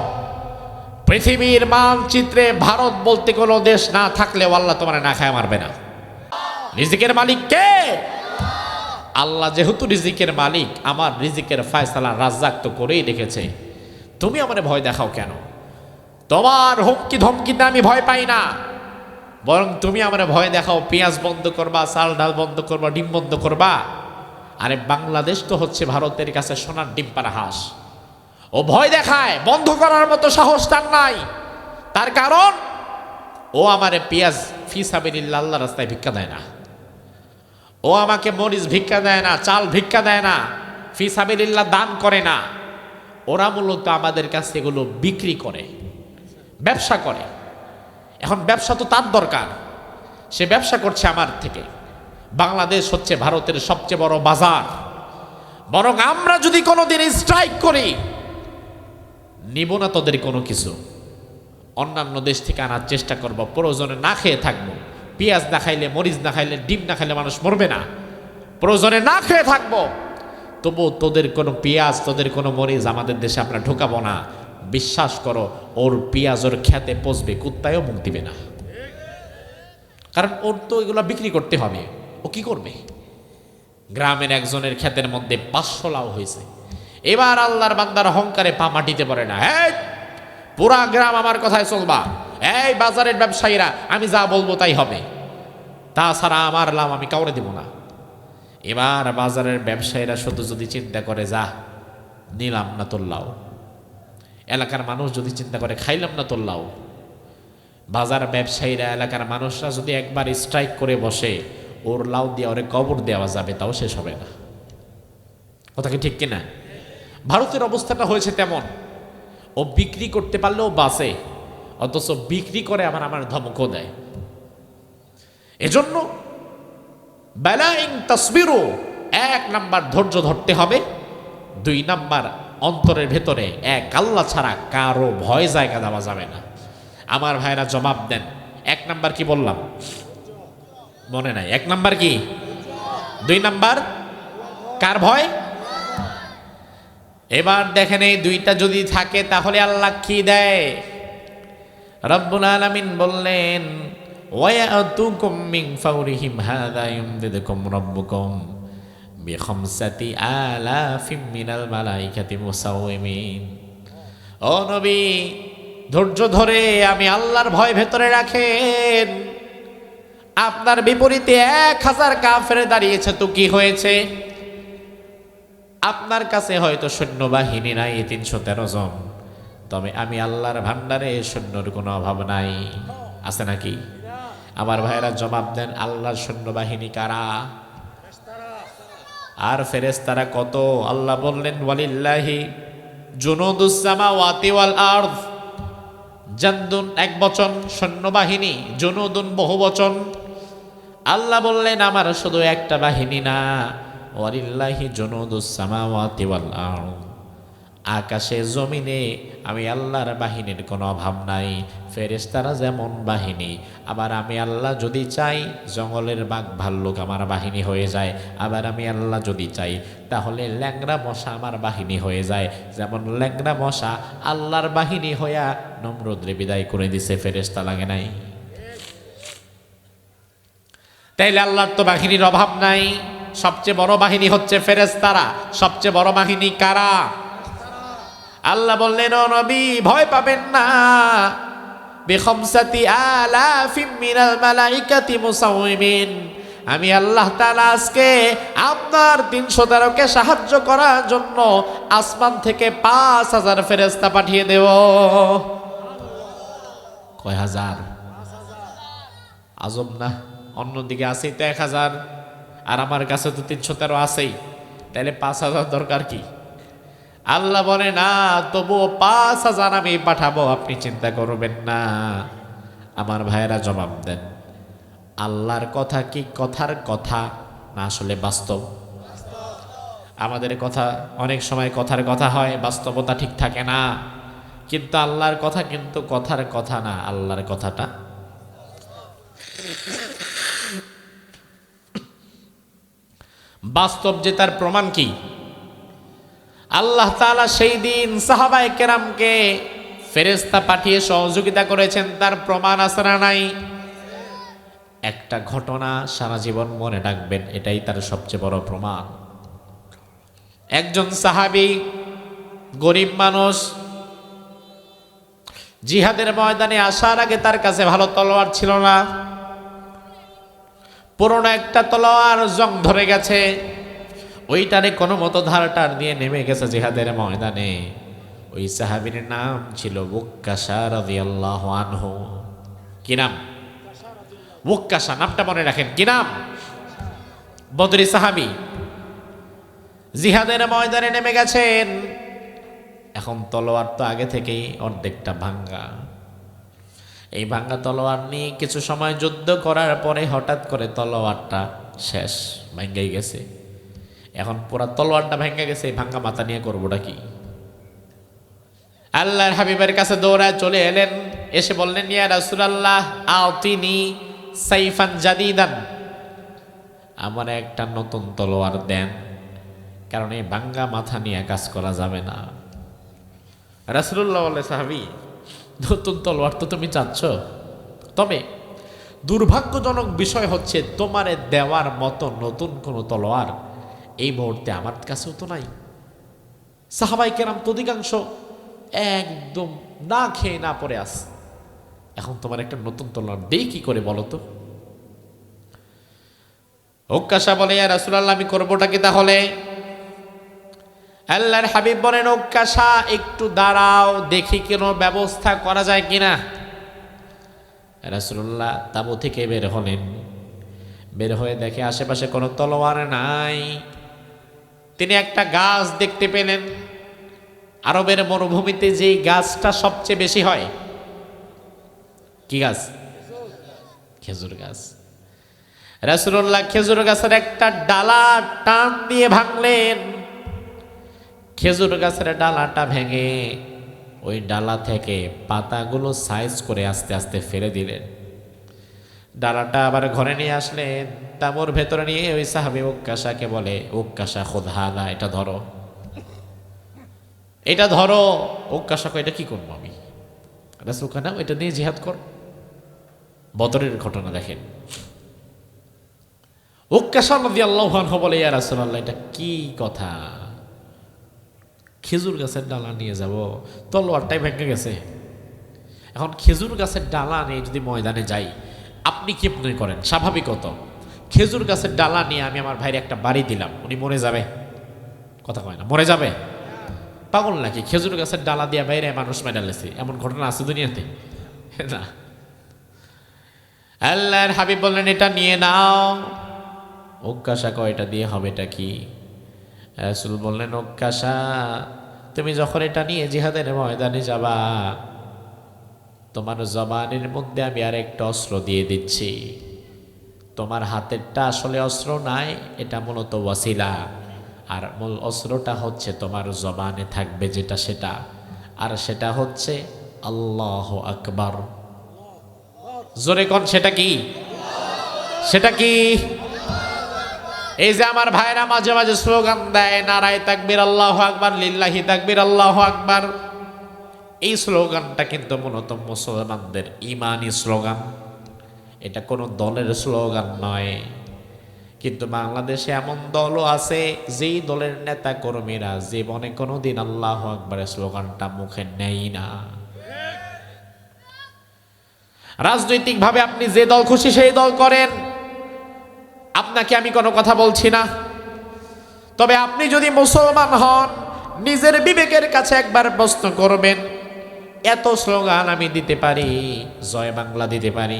পৃথিবীর মানচিত্রে ভারত বলতে কোনো দেশ না থাকলেও আল্লাহ তোমার না খায় মারবে না। রিজিকের মালিক কে? আল্লাহ যেহেতু রিজিকের মালিক, আমার রিজিকের ফয়সালা রাজ্জাক তো করেই রেখেছে। তুমি আমারে ভয় দেখাও কেন? তোমার হুমকি ধমকিতে আমি ভয় পাই না, বরং তুমি আমারে ভয় দেখাও পেঁয়াজ বন্ধ করবা, চাল ডাল বন্ধ করবা, ডিম বন্ধ করবা। আরে বাংলাদেশ তো হচ্ছে ভারতের কাছে সোনার ডিম পাড়া হাঁস। ও ভয় দেখায়, বন্ধ করার মতো সাহস তার নাই। তার কারণ ও আমারে পেঁয়াজ ফি সাবিলিল্লাহ আল্লাহর রাস্তায় ভিক্ষা দেয় না, ও আমাকে মরিচ ভিক্ষা দেয় না, চাল ভিক্ষা দেয় না, ফি সাবিলিল্লাহ দান করে না। ওরা মূলত আমাদের কাছে এগুলো বিক্রি করে, ব্যবসা করে। এখন ব্যবসা তো তার দরকার, সে ব্যবসা করছে আমার থেকে। বাংলাদেশ হচ্ছে ভারতের সবচেয়ে বড় বাজার। বরং আমরা যদি কোনোদিন স্ট্রাইক করি, নিব না তোদের কোনো কিছু, অন্যান্য দেশ থেকে আনার চেষ্টা করব, প্রয়োজনে না খেয়ে থাকবো, পেঁয়াজ না খাইলে, মরিচ না খাইলে, ডিম না খাইলে মানুষ মরবে না, প্রয়োজনে না খেয়ে থাকবো, তবু তোদের কোনো পেঁয়াজ, তোদের কোনো মরিচ আমাদের দেশে আমরা ঢোকাবো না। বিশ্বাস করো, ওর পেঁয়াজ ওর খেতে পচবে, কুত্তায়ও মুখ দিবে না, কারণ ওর তো এগুলো বিক্রি করতে হবে। ও কি করবে? গ্রামের একজনের ক্ষেতের মধ্যে 500 লাউ হয়েছে। এবার আল্লাহর বান্দার অহংকারে পা মাটিতে পড়ে না, এই পুরা গ্রাম আমার কথায় চলবা, এই বাজারের ব্যবসায়ীরা আমি যা বলবো তাই হবে, তাছাড়া আমার লাভ আমি কাউরে দেব না। এবার বাজারের ব্যবসায়ীরা শুধু যদি চিন্তা করে, যা নিলাম না তোর লাউ, এলাকার মানুষ যদি চিন্তা করে খাইলাম না তোর লাউ, বাজার ব্যবসায়ীরা, এলাকার মানুষরা যদি একবার স্ট্রাইক করে বসে, ওর লাউ দিয়ে ওরে কবর দেওয়া যাবে, তাও শেষ হবে না। কথা কি ঠিক কিনা? ভারতের অবস্থাটা হয়েছে তেমন, ও বিক্রি করতে পারলেও বাঁচে, অথচ বিক্রি করে আমার ধমকও দেয়। এজন্য বেলাইং তাসবিরু, 1 নাম্বার ধৈর্য ধরতে হবে, 2 নাম্বার অন্তরের ভেতরে এক আল্লাহ ছাড়া কারো ভয় জায়গা দেওয়া যাবে না। আমার ভাইরা জবাব দেন, 1 নাম্বার কি বললাম? মনে নাই? 1 নাম্বার কি? 2 নাম্বার কার ভয়? এবার দেখেন, এই 2টা যদি থাকে তাহলে আল্লাহ কি দেয়? রব্বুল আলামিন বললেন, ওয়ায়াতুকুম মিন ফাওরিহিম হাযা ইউমদিদুকুম রাব্বুকুম বিখামসাতি আলাফিম মিনাল মালাইকাতি মুসাওয়িমিন। ও নবী, ধৈর্য ধরে আমি আল্লাহর ভয় ভেতরে রাখেন। আপনার বিপরীতে 1000 কাফের দাঁড়িয়েছে, তো কি হয়েছে? আপনার কাছে হয়তো সৈন্যবাহিনী নাই 313 জন, তবে আমি আল্লাহর ভান্ডারে সৈন্যর কোনো অভাব নাই। আছে নাকি? আমার ভাইয়েরা জবাব দেন, আল্লাহর সৈন্যবাহিনী কারা? আর ফেরেশতারা কত? আল্লাহ বললেন, ওয়ালিল্লাহি জুনুদুস সামাওয়াতি ওয়াল আরদ। জান্দুন এক বচন, সৈন্যবাহিনী, জুনুদুন বহু বচন। আল্লাহ বললেন, আমার শুধু একটা বাহিনী না, ওয়ালিল্লাহি জুনুদুস সামাওয়াতি ওয়াল আরদ। আকাশে জমিনে আমি আল্লাহর বাহিনীর কোনো অভাব নাই। ফেরেশতারা যেমন বাহিনী, আবার আমি আল্লাহ যদি চাই জঙ্গলের বাঘ ভাল্লুক আমার বাহিনী হয়ে যায়, আবার আমি আল্লাহ যদি চাই তাহলে ল্যাংড়া মশা আমার বাহিনী হয়ে যায়। যেমন ল্যাংড়া মশা আল্লাহর বাহিনী হইয়া নমরুদরে বিদায় করে দিছে, ফেরেশতা লাগে নাই? তাইলে আল্লাহর তো বাহিনীর অভাব নাই। সবচেয়ে বড় বাহিনী হচ্ছে ফেরেশতারা। সবচেয়ে বড় বাহিনী কারা? আল্লাহ বললেন, ও নবী ভয় পাবেন না, বিখামসাতি আলাফিম মিনাল মালাইকাতি মুসাওয়িমিন। আমি আল্লাহ তাআলা আজকে আপনার 313কে সাহায্য করার জন্য আসমান থেকে 5000 ফেরেশতা পাঠিয়ে দেব। কয় হাজার? আজব না? অন্যদিকে আছেই তো 1000, আর আমার কাছে তো 313 আছেই, তাহলে 5000 দরকার কি? আল্লাহ বলে, না, তবুও 5000 আমি পাঠাবো, আপনি চিন্তা করবেন না। আমার ভাইয়েরা জবাব দেন, আল্লাহর কথা কি কথার কথা না আসলে বাস্তব? আমাদের কথা অনেক সময় কথার কথা হয়, বাস্তবতা ঠিক থাকে না। কিন্তু আল্লাহর কথা কিন্তু কথার কথা না, আল্লাহর কথাটা বাস্তব। যে তার প্রমাণ কি? আল্লাহ তাআলা সেই দিন সাহাবায়ে কেরামকে ফেরেশতা পাঠিয়ে সহযোগিতা করেছেন, তার প্রমাণ আছে না নাই? একটা ঘটনা সারা জীবন মনে রাখবেন, এটাই তার সবচেয়ে বড় প্রমাণ। একজন সাহাবী, গরিব মানুষ, জিহাদের ময়দানে আসার আগে তার কাছে ভালো তলোয়ার ছিল না। পুরনো একটা তলোয়ার জং ধরে গেছে, ওইটারে কোনো মতো ধারটার দিয়ে নেমে গেছে জিহাদের ময়দানে। ওই সাহাবীর নাম ছিল ওয়াক্কাশা রাদিয়াল্লাহু আনহু। কি নাম? ওয়াক্কাশা। নামটা মনে রাখেন। কি নাম? বদরি সাহাবী, জিহাদের ময়দানে নেমে গেছেন। এখন তলোয়ার তো আগে থেকেই অর্ধেকটা ভাঙ্গা। এই ভাঙ্গা তলোয়ার নিয়ে কিছু সময় যুদ্ধ করার পরে হঠাৎ করে তলোয়ারটা শেষ, ভেঙে গেছে। এখন পুরা তলোয়ারটা ভেঙে গেছে, এই ভাঙ্গা মাথা নিয়ে করবোটা কি? আল্লাহর হাবিবের কাছে দৌড়ায় চলে এলেন, এসে বললেন, ইয়া রাসূলুল্লাহ আতিনি সাইফান জাদিদান, আমার একটা নতুন তলোয়ার দেন, কারণ এই ভাঙ্গা মাথা নিয়ে কাজ করা যাবে না। রাসূলুল্লাহ বলে, সাহাবী নতুন তলোয়ার তো তুমি চাচ্ছ, তবে দুর্ভাগ্যজনক বিষয় হচ্ছে তোমারে দেওয়ার মতো নতুন কোনো তলোয়ার এই মুহূর্তে আমার কাছেও তো নাই। সাহাবাই কেরাম তো অধিকাংশ একদম না খেয়ে না পড়ে আস, এখন তোমার একটা নতুন তলোয়ার দেই কি করে বলো তো? উক্কাশা বলে, ইয়া রাসূলুল্লাহ আমি করবোটা কি তাহলে? আল্লাহর হাবিব বলেন, উক্কাশা একটু দাঁড়াও, দেখি কোনো ব্যবস্থা করা যায় কিনা। রাসূলুল্লাহ তাঁবু থেকে বের হলেন, বের হয়ে দেখে আশেপাশে কোনো তলোয়ার নাই। তিনি একটা গাছ দেখতে পেলেন, আরবের মরুভূমিতে যেই গাছটা সবচেয়ে বেশি হয়, কি গাছ? খেজুর গাছ। রাসূলুল্লাহ খেজুর গাছের একটা ডালা টান দিয়ে ভাঙলেন, খেজুর গাছের ডালাটা ভেঙে ওই ডালা থেকে পাতাগুলো সাইজ করে আস্তে আস্তে ফেলে দিলেন। ডালাটা আবার ঘরে নিয়ে আসলেন, তাঁবুর ভেতরে নিয়ে ওই সাহাবী উক্কাশাকে বলে, উক্কাশা খুদ হাদা, এটা ধরো, এটা ধরো। উক্কাশাকে, এটা কি করবো আমি? রাসূল কয়, না এটা নিয়ে জিহাদ কর। বদরের ঘটনা দেখেন, উক্কাশা রাদিয়াল্লাহু আনহু বলে, ইয়া রাসূলুল্লাহ এটা কি কথা, খেজুর গাছের ডালা নিয়ে যাব, তলোয়ারটাই ভেঙে গেছে, এখন খেজুর গাছের ডালা নিয়ে যদি ময়দানে যাই, আপনি কি মনে করেন স্বাভাবিকত খেজুর গাছের ডালা নিয়ে আমি আমার ভাইয়ের একটা বাড়ি দিলাম, উনি মরে যাবে? কথা কয় না, মরে যাবে? পাগল নাকি? খেজুর গাছের ডালা দিয়ে বাইরে মানুষ মেডালেছে, এমন ঘটনা আছে দুনিয়াতে? না। আল্লাহর হাবিব বললেন, এটা নিয়ে নাও। উক্কাশা কয়, এটা দিয়ে হবে এটা কি? রাসূল বললেন, উক্কাশা তুমি যখন এটা নিয়ে জিহাদের ময়দানে যাবা, তোমার জবানের মধ্যে আমি আর একটা অস্ত্র দিয়ে দিচ্ছি। তোমার হাতেরটা আসলে অস্ত্র নাই, এটা মূলত ওয়াসিলা, আর মূল অস্ত্রটা হচ্ছে তোমার জবানে থাকবে যেটা, সেটা, আর সেটা হচ্ছে আল্লাহু আকবার। জোরে কোন, সেটা কি? সেটা কি? এই যে আমার ভাইরা মাঝে মাঝে স্লোগান দেয়, নারায়ে তাকবীর আল্লাহু আকবার, লিল্লাহি তাকবীর আল্লাহু আকবার, এই স্লোগানটা কিন্তু মূলত মুসলমানদের ঈমানি স্লোগান, এটা কোনো দলের স্লোগান নয়। কিন্তু বাংলাদেশে এমন দলও আছে যেই দলের নেতা কর্মীরা জীবনে কোনোদিন আল্লাহু আকবারের স্লোগানটা মুখে নেয় না। রাজনৈতিকভাবে আপনি যে দল খুশি সেই দল করেন, আপনাকে আমি কোনো কথা বলছি না, তবে আপনি যদি মুসলমান হন, নিজের বিবেকের কাছে একবার প্রশ্ন করবেন, এত স্লোগান আমি দিতে পারি, জয় বাংলা দিতে পারি,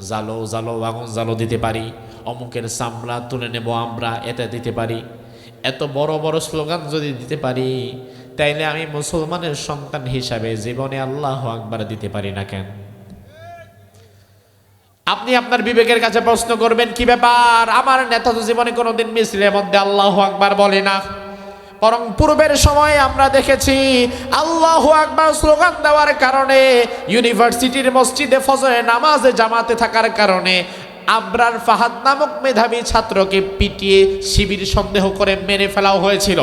জালো জালো আগুন জালো দিতে পারি, অমুকের চামড়া তুলে নেব আমরা, এটা দিতে পারি, এত বড় বড় স্লোগান যদি দিতে পারি, তাইলে আমি মুসলমানের সন্তান হিসাবে জীবনে আল্লাহু আকবার দিতে পারি না কেন? আপনি আপনার বিবেকের কাছে প্রশ্ন করবেন, কি ব্যাপার, আমার নেতা তো জীবনে কোনোদিন মিছিলের মধ্যে আল্লাহু আকবার বলে না, বরং পূর্বের সময়ে আমরা দেখেছি আল্লাহু আকবার স্লোগান দেওয়ার কারণে ইউনিভার্সিটির মসজিদে ফজরে নামাজে জামাতে থাকার কারণে আবরার ফাহাদ নামক মেধাবী ছাত্রকে পিটিয়ে শিবির সন্দেহ করে মেরে ফেলাও হয়েছিল।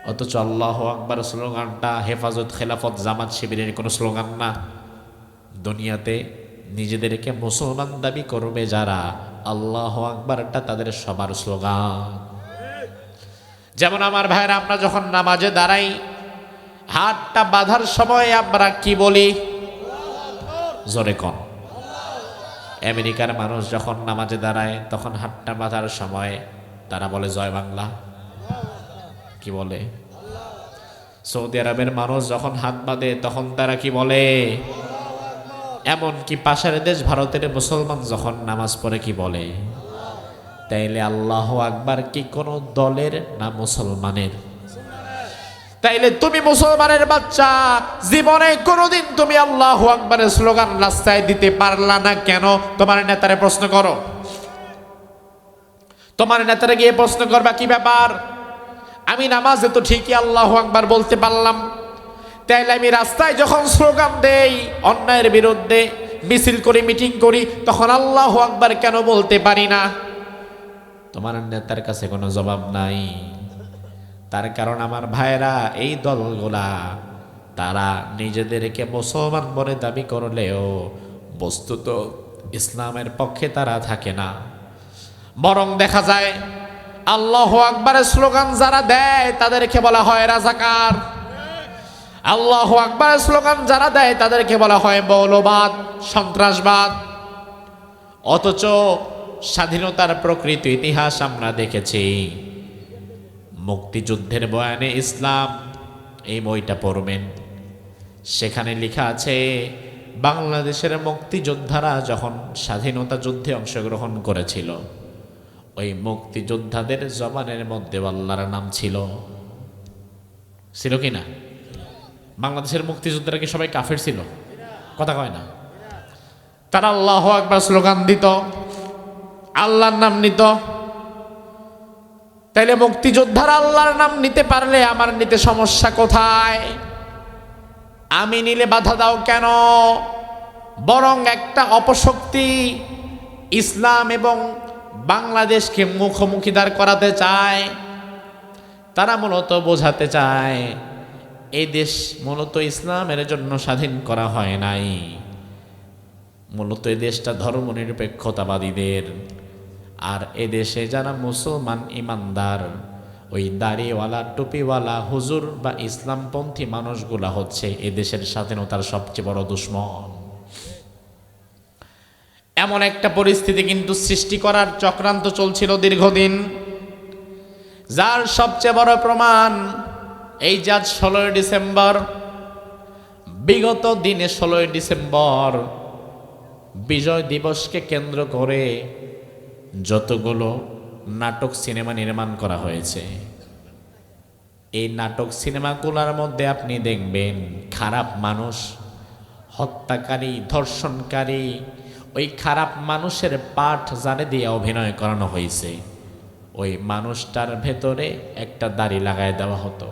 অথচ আল্লাহু আকবার স্লোগানটা হেফাজত, খেলাফত, জামাত, শিবিরের কোনো স্লোগান না। দুনিয়াতে নিজেদেরকে মুসলমান দাবি করবে যারা, আল্লাহু আকবারটা তাদের সবার স্লোগান। যেমন আমার ভাইরা, আমরা যখন নামাজে দাঁড়াই, হাতটা বাঁধার সময় আমরা কি বলি? জোরে কন। আমেরিকার মানুষ যখন নামাজে দাঁড়ায়, তখন হাতটা বাঁধার সময় তারা বলে জয় বাংলা, কি বলে? সৌদি আরবের মানুষ যখন হাত বাঁধে, তখন তারা কি বলে? এমনকি পাশের দেশ ভারতের মুসলমান যখন নামাজ পড়ে কি বলে? তাইলে আল্লাহু আকবার কি কোনো দলের না মুসলমানের? তাইলে তুমি মুসলমানের বাচ্চা, জীবনে কোনোদিন তুমি আল্লাহু আকবারের স্লোগান রাস্তায় দিতে পারলা না কেন? তোমার নেতারে প্রশ্ন করো। তোমার নেতারা গিয়ে প্রশ্ন করবা কি ব্যাপার, আমি নামাজে তো ঠিকই আল্লাহু আকবার বলতে পারলাম, তাইলে আমি রাস্তায় যখন স্লোগান দেই, অন্যায়ের বিরুদ্ধে মিছিল করি, মিটিং করি, তখন আল্লাহু আকবার কেন বলতে পারি না? তোমার নেতার কাছে কোনো জবাব নাই। তার কারণ আমার ভাইরা, এই দলগুলা তারা নিজেদেরকে মুসলমান বলে দাবি করলেও বস্তুত ইসলামের পক্ষে তারা থাকে না। বরং দেখা যায় আল্লাহু আকবারের স্লোগান যারা দেয় তাদেরকে বলা হয় রাজাকার। আল্লাহু আকবারের স্লোগান যারা দেয় তাদেরকে বলা হয় মৌলবাদ, সন্ত্রাসবাদ। অথচ স্বাধীনতার প্রকৃত ইতিহাস আমরা দেখেছি। মুক্তিযুদ্ধের বয়ানে ইসলাম, এই বইটা পড়বেন, সেখানে লেখা আছে বাংলাদেশের মুক্তিযোদ্ধারা যখন স্বাধীনতা যুদ্ধে অংশগ্রহণ করেছিল, ওই মুক্তিযোদ্ধাদের জবানের মধ্যে আল্লাহর নাম ছিল। ছিল কি না? বাংলাদেশের মুক্তিযোদ্ধারা কি সবাই কাফের ছিল? কথা কয় না। তারা আল্লাহু আকবার স্লোগান দিত, আল্লাহর নাম নিত। তাইলে মুক্তিযোদ্ধারা আল্লাহর নাম নিতে পারলে আমার নিতে সমস্যা কোথায়? আমি নিলে বাধা দাও কেন? বরং একটা অপশক্তি ইসলাম এবং বাংলাদেশকে মুখোমুখি দাঁড় করাতে চায়। তারা মূলত বোঝাতে চায় এই দেশ মূলত ইসলামের জন্য স্বাধীন করা হয় নাই, মূলত এই দেশটা ধর্মনিরপেক্ষতাবাদীদের। আর এদেশে যারা মুসলমান ইমানদার, ওই দাড়িওয়ালা, টুপিওয়ালা, হুজুর বা ইসলামপন্থী মানুষগুলা হচ্ছে এদেশের স্বাধীনতার সবচেয়ে বড় দুশ্মন। এমন একটা পরিস্থিতি কিন্তু সৃষ্টি করার চক্রান্ত চলছিল দীর্ঘদিন, যার সবচেয়ে বড় প্রমাণ এই যে আজ 16 ডিসেম্বর, বিগত দিনে 16 ডিসেম্বর বিজয় দিবসকে কেন্দ্র করে যতগুলো নাটক সিনেমা নির্মাণ করা হয়েছে, এই নাটক সিনেমাগুলোর মধ্যে আপনি দেখবেন খারাপ মানুষ, হত্যাকারী, ধর্ষণকারী, ওই খারাপ মানুষের পাঠ যারে দিয়ে অভিনয় করানো হয়েছে, ওই মানুষটার ভেতরে একটা দাড়ি লাগায় দেওয়া হতো।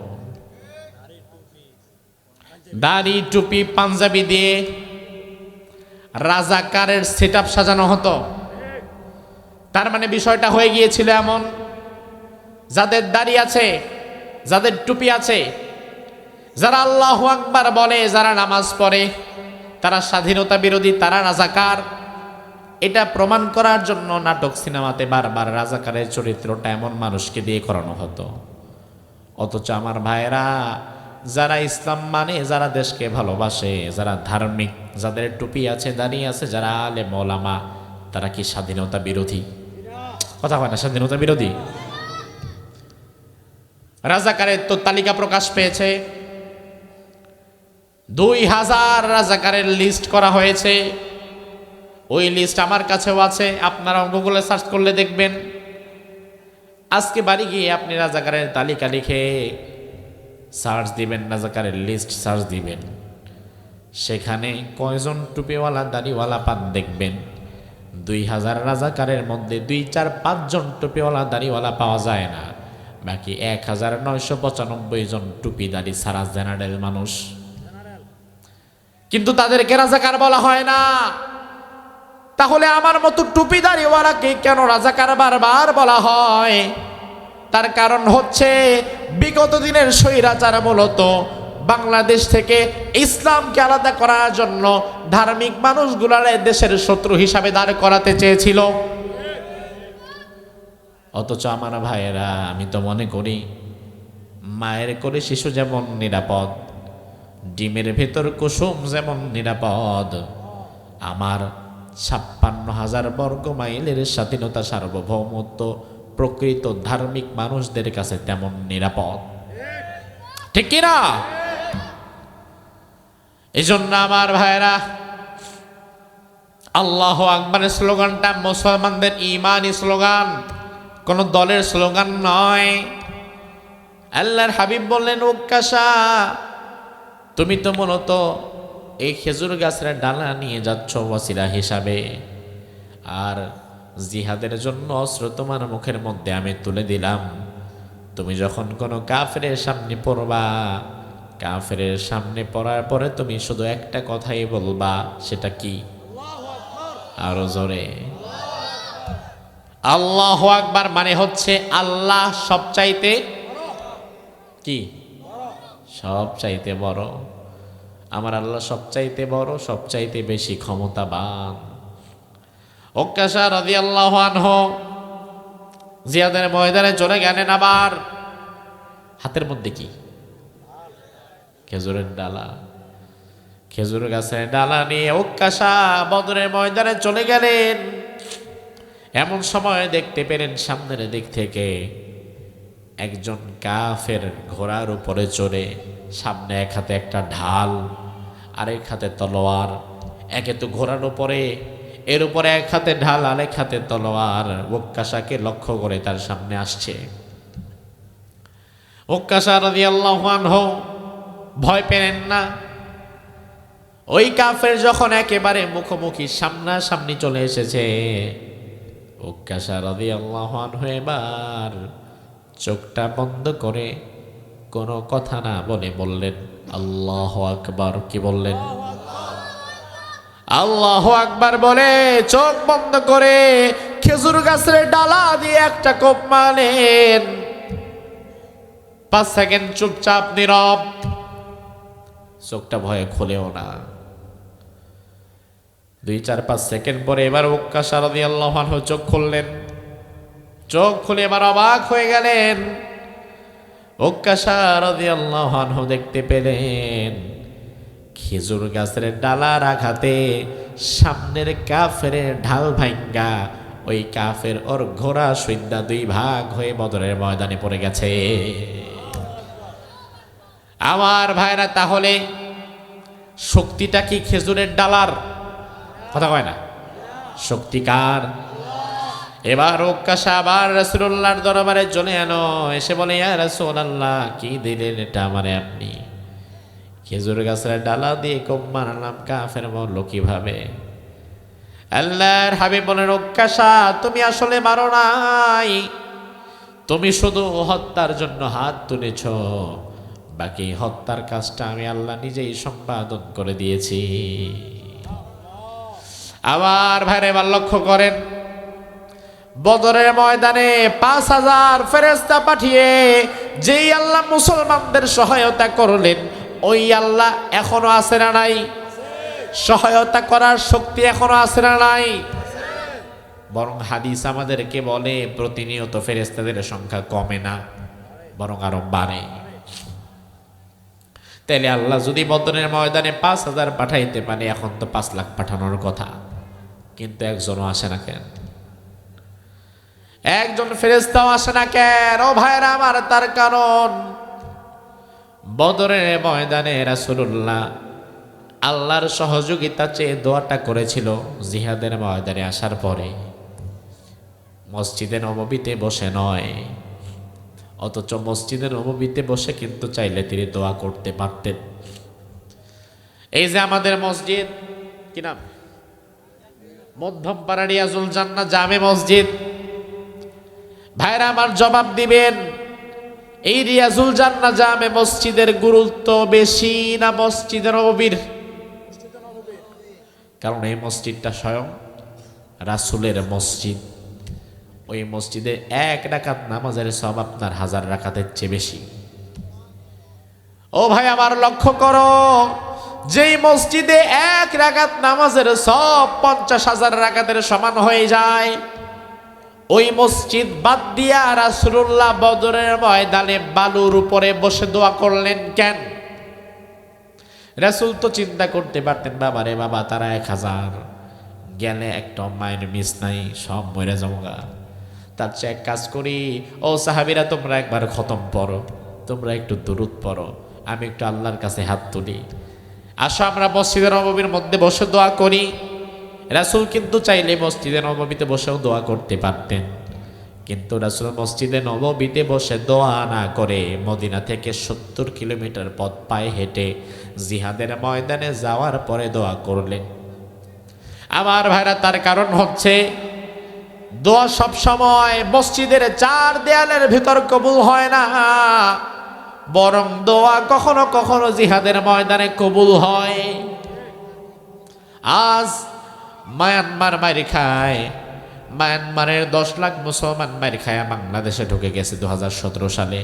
দাড়ি, টুপি, পাঞ্জাবি দিয়ে রাজাকারের সেটআপ সাজানো হতো। তার মানে বিষয়টা হয়ে গিয়েছিল এমন, যাদের দাড়ি আছে, যাদের টুপি আছে, যারা আল্লাহু আকবার বলে, যারা নামাজ পড়ে, তারা স্বাধীনতা বিরোধী, তারা রাজাকার। এটা প্রমাণ করার জন্য নাটক সিনেমাতে বারবার রাজাকারের চরিত্রটা এমন মানুষকে দিয়ে করানো হতো। অথচ আমার ভাইরা, যারা ইসলাম মানে, যারা দেশকে ভালোবাসে, যারা ধার্মিক, যাদের টুপি আছে, দাড়ি আছে, যারা আলেম ওলামা, তারা কি স্বাধীনতা বিরোধী? কথা হয় না, স্বাধীনতা বিরোধী। রাজাকারের তো তালিকা প্রকাশ পেয়েছে, 2000 রাজাকারের লিস্ট করা হয়েছে। ওই লিস্ট আমার কাছেও আছে, আপনারা গুগলে সার্চ করলে দেখবেন। আজকে বাড়ি গিয়ে আপনি রাজাকারের তালিকা লিখে সার্চ দিবেন, রাজাকারের লিস্ট সার্চ দিবেন, সেখানে কয়জন টুপিওয়ালা, দাড়িওয়ালা পান দেখবেন। 2000 রাজাকারের মধ্যে 2-4-5 জন টুপিওয়ালা, দাড়িওয়ালা পাওয়া যায় না। বাকি 1995 জন টুপি দাড়ি সারা জেনারেল মানুষ। কিন্তু তাদেরকে রাজাকার বলা হয় না। তাহলে আমার মতো টুপি দাড়িওয়ালাকে কেন রাজাকার বারবার বলা হয়? তার কারণ হচ্ছে বিগত দিনের স্বৈরাচার মূলত বাংলাদেশ থেকে ইসলামকে আলাদা করার জন্য ধার্মিক মানুষগুলার দেশের শত্রু হিসাবে দাঁড় করাতে চেয়েছিল। অথচ আমার ভাইয়েরা, আমি তো মনে করি মায়ের কোলে শিশু যেমন নিরাপদ, ডিমের ভেতর কুসুম যেমন নিরাপদ, আমার 56,000 বর্গ মাইলের স্বাধীনতা, সার্বভৌমত্ব প্রকৃত ধার্মিক মানুষদের কাছে তেমন নিরাপদ। ঠিক কিনা? এই জন্য আমার ভাইরা, আল্লাহু আকবারের স্লোগানটা মুসলমানদের ইমানি স্লোগান, কোন দলের স্লোগান নয়। আল্লাহর হাবিব বললেন, উক্কাশা, তুমি তো মূলত এই খেজুর গাছের ডালা নিয়ে যাচ্ছ ওয়াসিলা হিসাবে, আর জিহাদের জন্য অস্ত্র তোমার মুখের মধ্যে আমি তুলে দিলাম। তুমি যখন কোনো কাফেরের সামনে পড়বা, কাফেরের সামনে পড়ার পরে তুমি শুধু একটা কথাই বলবা, সেটা কি? আরো জোরে আল্লাহু আকবার। মানে হচ্ছে আল্লাহ সবচাইতে কি? সবচাইতে বড়। আমার আল্লাহ সবচাইতে বড়, সবচাইতে বেশি ক্ষমতাবান। উক্কাশা রাদিয়াল্লাহু আনহু জিহাদের ময়দানে চলে গেলেন। আবার হাতের মধ্যে কি? খেজুরের ডালা। খেজুর গাছের ডালা নিয়ে উক্কাশা বদরের ময়দানে চলে গেলেন। এমন সময় দেখতে পেলেন সামনের দিক থেকে একজন কাফের ঘোড়ার উপরে চড়ে, সামনে এক হাতে একটা ঢাল, আরেক হাতে তলোয়ার। একে তো ঘোড়ার উপরে, এর উপরে এক হাতে ঢাল, আরেক হাতে তলোয়ার। উক্কাশাকে লক্ষ্য করে তার সামনে আসছে। উক্কাশা রাদিয়াল্লাহু আনহু ভয় পেলেন না। ওই কাফের যখন একেবারে মুখোমুখি সামনাসামনি চলে এসেছে, উক্কাশা রাদিয়াল্লাহু আনহু এবার চোখটা বন্ধ করে কোনো কথা না বলে বললেন আল্লাহু আকবার। কি বললেন? আল্লাহু আকবার বলে চোখ বন্ধ করে খেজুর গাছের ডালা দিয়ে একটা কোপ মারলেন। 5 সেকেন্ড চুপচাপ নীরব, চোখটা ভয়ে খুলেও না। 2-4-5 সেকেন্ড পরে এবার উক্কাশা রাদিয়াল্লাহু আনহু চোখ খুললেন। চোখ খুলে এবার অবাক হয়ে গেলেন। উক্কাশা রাদিয়াল্লাহু আনহু দেখতে পেলেন খেজুর গাছের ডালার আঘাতে সামনের কাফের ঢাল ভাঙ্গা ওই কাফের ওর ঘোড়া সৈন্যা 2 ভাগ হয়ে বদরের ময়দানে পড়ে গেছে। আমার ভাইরা, তাহলে শক্তিটা কি খেজুরের ডালার? কথা কয় না? শক্তি কার? এবার উক্কাশা আবার রাসূলুল্লাহর দরবারে চলে এলো, এসে বলে ইয়া রাসূলুল্লাহ, কি দিলেন এটা আমারে আপনি? খেজুর গাছের ডালা দিয়ে কোপ মারলাম, কাফের মরল কিভাবে? আল্লাহর হাবিব বলেন, উক্কাশা তুমি আসলে মারো নাই, তুমি শুধু হত্যার জন্য হাত তুলেছ, বাকি হত্যার কাজটা আমি আল্লাহ নিজেই সম্পাদন করে দিয়েছি। আবার ভাইরে এবার লক্ষ্য করেন, বদরের ময়দানে 5000 ফেরেশতা পাঠিয়ে যেই আল্লাহ মুসলমানদের সহায়তা করলেন, ওই আল্লাহ এখনো আছে না নাই? সহায়তা করার শক্তি এখনো আছে না নাই? বরং হাদিস আমাদেরকে বলে প্রতিনিয়ত ফেরেশতাদের সংখ্যা কমে না, বরং আরো বাড়ে। তাইলে আল্লাহ যদি বদরের ময়দানে 5000 পাঠাইতে পারে, এখন তো 5 লাখ পাঠানোর কথা, কিন্তু একজনও আসে না কেন? একজন ফেরেশতাও আসে না কেন? ও ভাইরা আমার, তার কারণ বদরের ময়দানে রাসূলুল্লাহ আল্লাহর সহযোগিতা চেয়ে দোয়াটা করেছিল জিহাদের ময়দানে আসার পরে, মসজিদে নববীতে বসে নয়। অথচ মসজিদে নববীতে বসে কিন্তু চাইলে তিনি দোয়া করতে পারতেন। এই যে আমাদের মসজিদ, কি নাম? মধ্যমপাড়া রিয়াজুল জান্নাহ জামে মসজিদ। ভাইরা আমার, জবাব দিবেন, এই রিয়াজুল জান্নাহ জামে মসজিদের গুরুত্ব বেশি না মসজিদে নববীর? কারণ এই মসজিদটা স্বয়ং রাসূলের মসজিদ। ওই মসজিদে 1 রাকাত নামাজের সওয়াব আপনার 1000 রাকাতের চেয়ে বেশি। ও ভাই আমার, লক্ষ্য করো, যেই মসজিদে 1 রাকাত নামাজের সওয়াব 50,000 রাকাতের সমান হয়ে যায়, ওই মসজিদ বাদ দিয়া রাসূলুল্লাহ বদরের ময়দানে বালুর উপরে বসে দোয়া করলেন কেন? রাসূল তো চিন্তা করতে পারতেন, বাবা রে বাবা, তারা 1000 গেলে একটা মায়ের মিস নাই, সব মরে যাওগা। তার চেয়ে এক কাজ করি, ও সাহাবীরা, তোমরা একবার খতম পড়ো, তোমরা একটু দুরূদ পড়ো, আমি একটু আল্লাহর কাছে হাত তুলি, আসো আমরা মসজিদে নববীর মধ্যে বসে দোয়া করি। রাসূল কিন্তু চাইলে মসজিদে নববীতে বসেও দোয়া করতে পারতেন, কিন্তু রাসূল মসজিদে নববীতে বসে দোয়া না করে মদিনা থেকে 70 কিলোমিটার পথ পায়ে হেঁটে জিহাদের ময়দানে যাওয়ার পরে দোয়া করলেন। আমার ভাইরা, তার কারণ হচ্ছে দোয়া সব সময় মসজিদের চার দেয়ালের ভিতর কবুল হয় না, বরং দোয়া কখনো কখনো জিহাদের ময়দানে কবুল হয়। আজ মায়ানমার মারি খায়, মায়ানমারের 10 লাখ মুসলমান মারি খায় বাংলাদেশে ঢুকে গেছে 2017 সালে,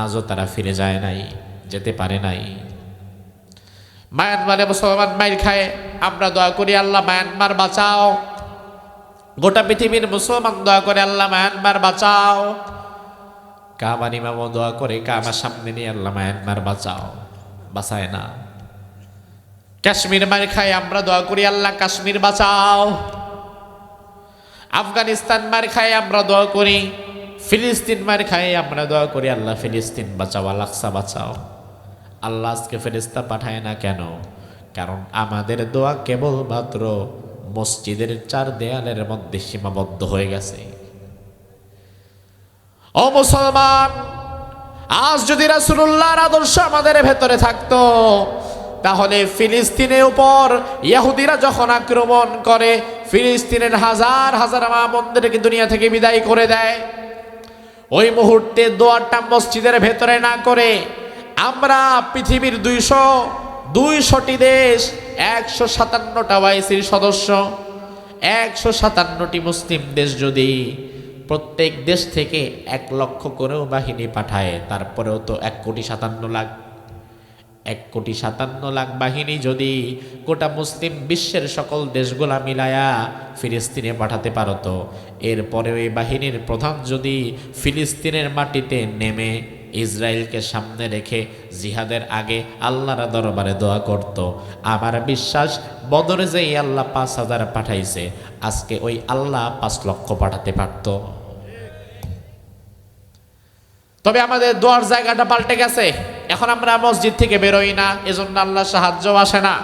আজও তারা ফিরে যায় নাই, যেতে পারে নাই। মায়ানমারে মুসলমান মারি খায়, আমরা দোয়া করি আল্লাহ মায়ানমার বাঁচাও। গোটা পৃথিবীর মুসলমান দোয়া করে আল্লাহ মায়ানমার বাঁচাও। কাবার ইমামও দোয়া করে কাবার সামনে নিয়ে আল্লাহ মায়ানমার বাঁচাও, বাঁচায় না। কাশ্মীর মার খায়, আমরা দোয়া করি আল্লাহ কাশ্মীর বাঁচাও। আফগানিস্তান মার খায়, আমরা দোয়া করি। ফিলিস্তিন মার খায়, আমরা দোয়া করি আল্লাহ ফিলিস্তিন বাঁচাও, আল আকসা বাঁচাও। আল্লাহ আজকে ফেরেশতা পাঠায় না কেন? কারণ আমাদের দোয়া কেবলমাত্র মসজিদের চার দেয়ালের মধ্যে সীমাবদ্ধ হয়ে গেছে। ও মুসলমান, আজ যদি রাসূলুল্লাহর আদর্শ আমাদের ভেতরে থাকতো, তাহলে ফিলিস্তিনের উপর ইহুদিরা যখন আক্রমণ করে, ফিলিস্তিনের হাজার হাজার মা বোনদেরকে দুনিয়া থেকে বিদায় করে দেয়, ওই মুহূর্তে দোয়াটা মসজিদের ভেতরে না করে আমরা পৃথিবীর 200টি দেশ, 157টা ওয়াইসির সদস্য, 157টি মুসলিম দেশ যদি প্রত্যেক দেশ থেকে 1 লক্ষ করেও বাহিনী পাঠায়, তারপরেও তো 1,57,00,000 বাহিনী যদি গোটা মুসলিম বিশ্বের সকল দেশগুলা মিলায়া ফিলিস্তিনে পাঠাতে পারতো, এরপরে ওই বাহিনীর প্রধান যদি ফিলিস্তিনের মাটিতে নেমে ইসরায়েলকে সামনে রেখে জিহাদের আগে আল্লাহর দরবারে দোয়া করত, আমার বিশ্বাস বদরে যেই আল্লাহ 5,000 পাঠাইছে, আজকে ওই আল্লাহ 5 লক্ষ পাঠাতে পারত। তবে আমাদের দোয়ার জায়গাটা পাল্টে গেছে। এখন আমরা মসজিদ থেকে বেরোই না, এজন্য আল্লাহর সাহায্য আসে না।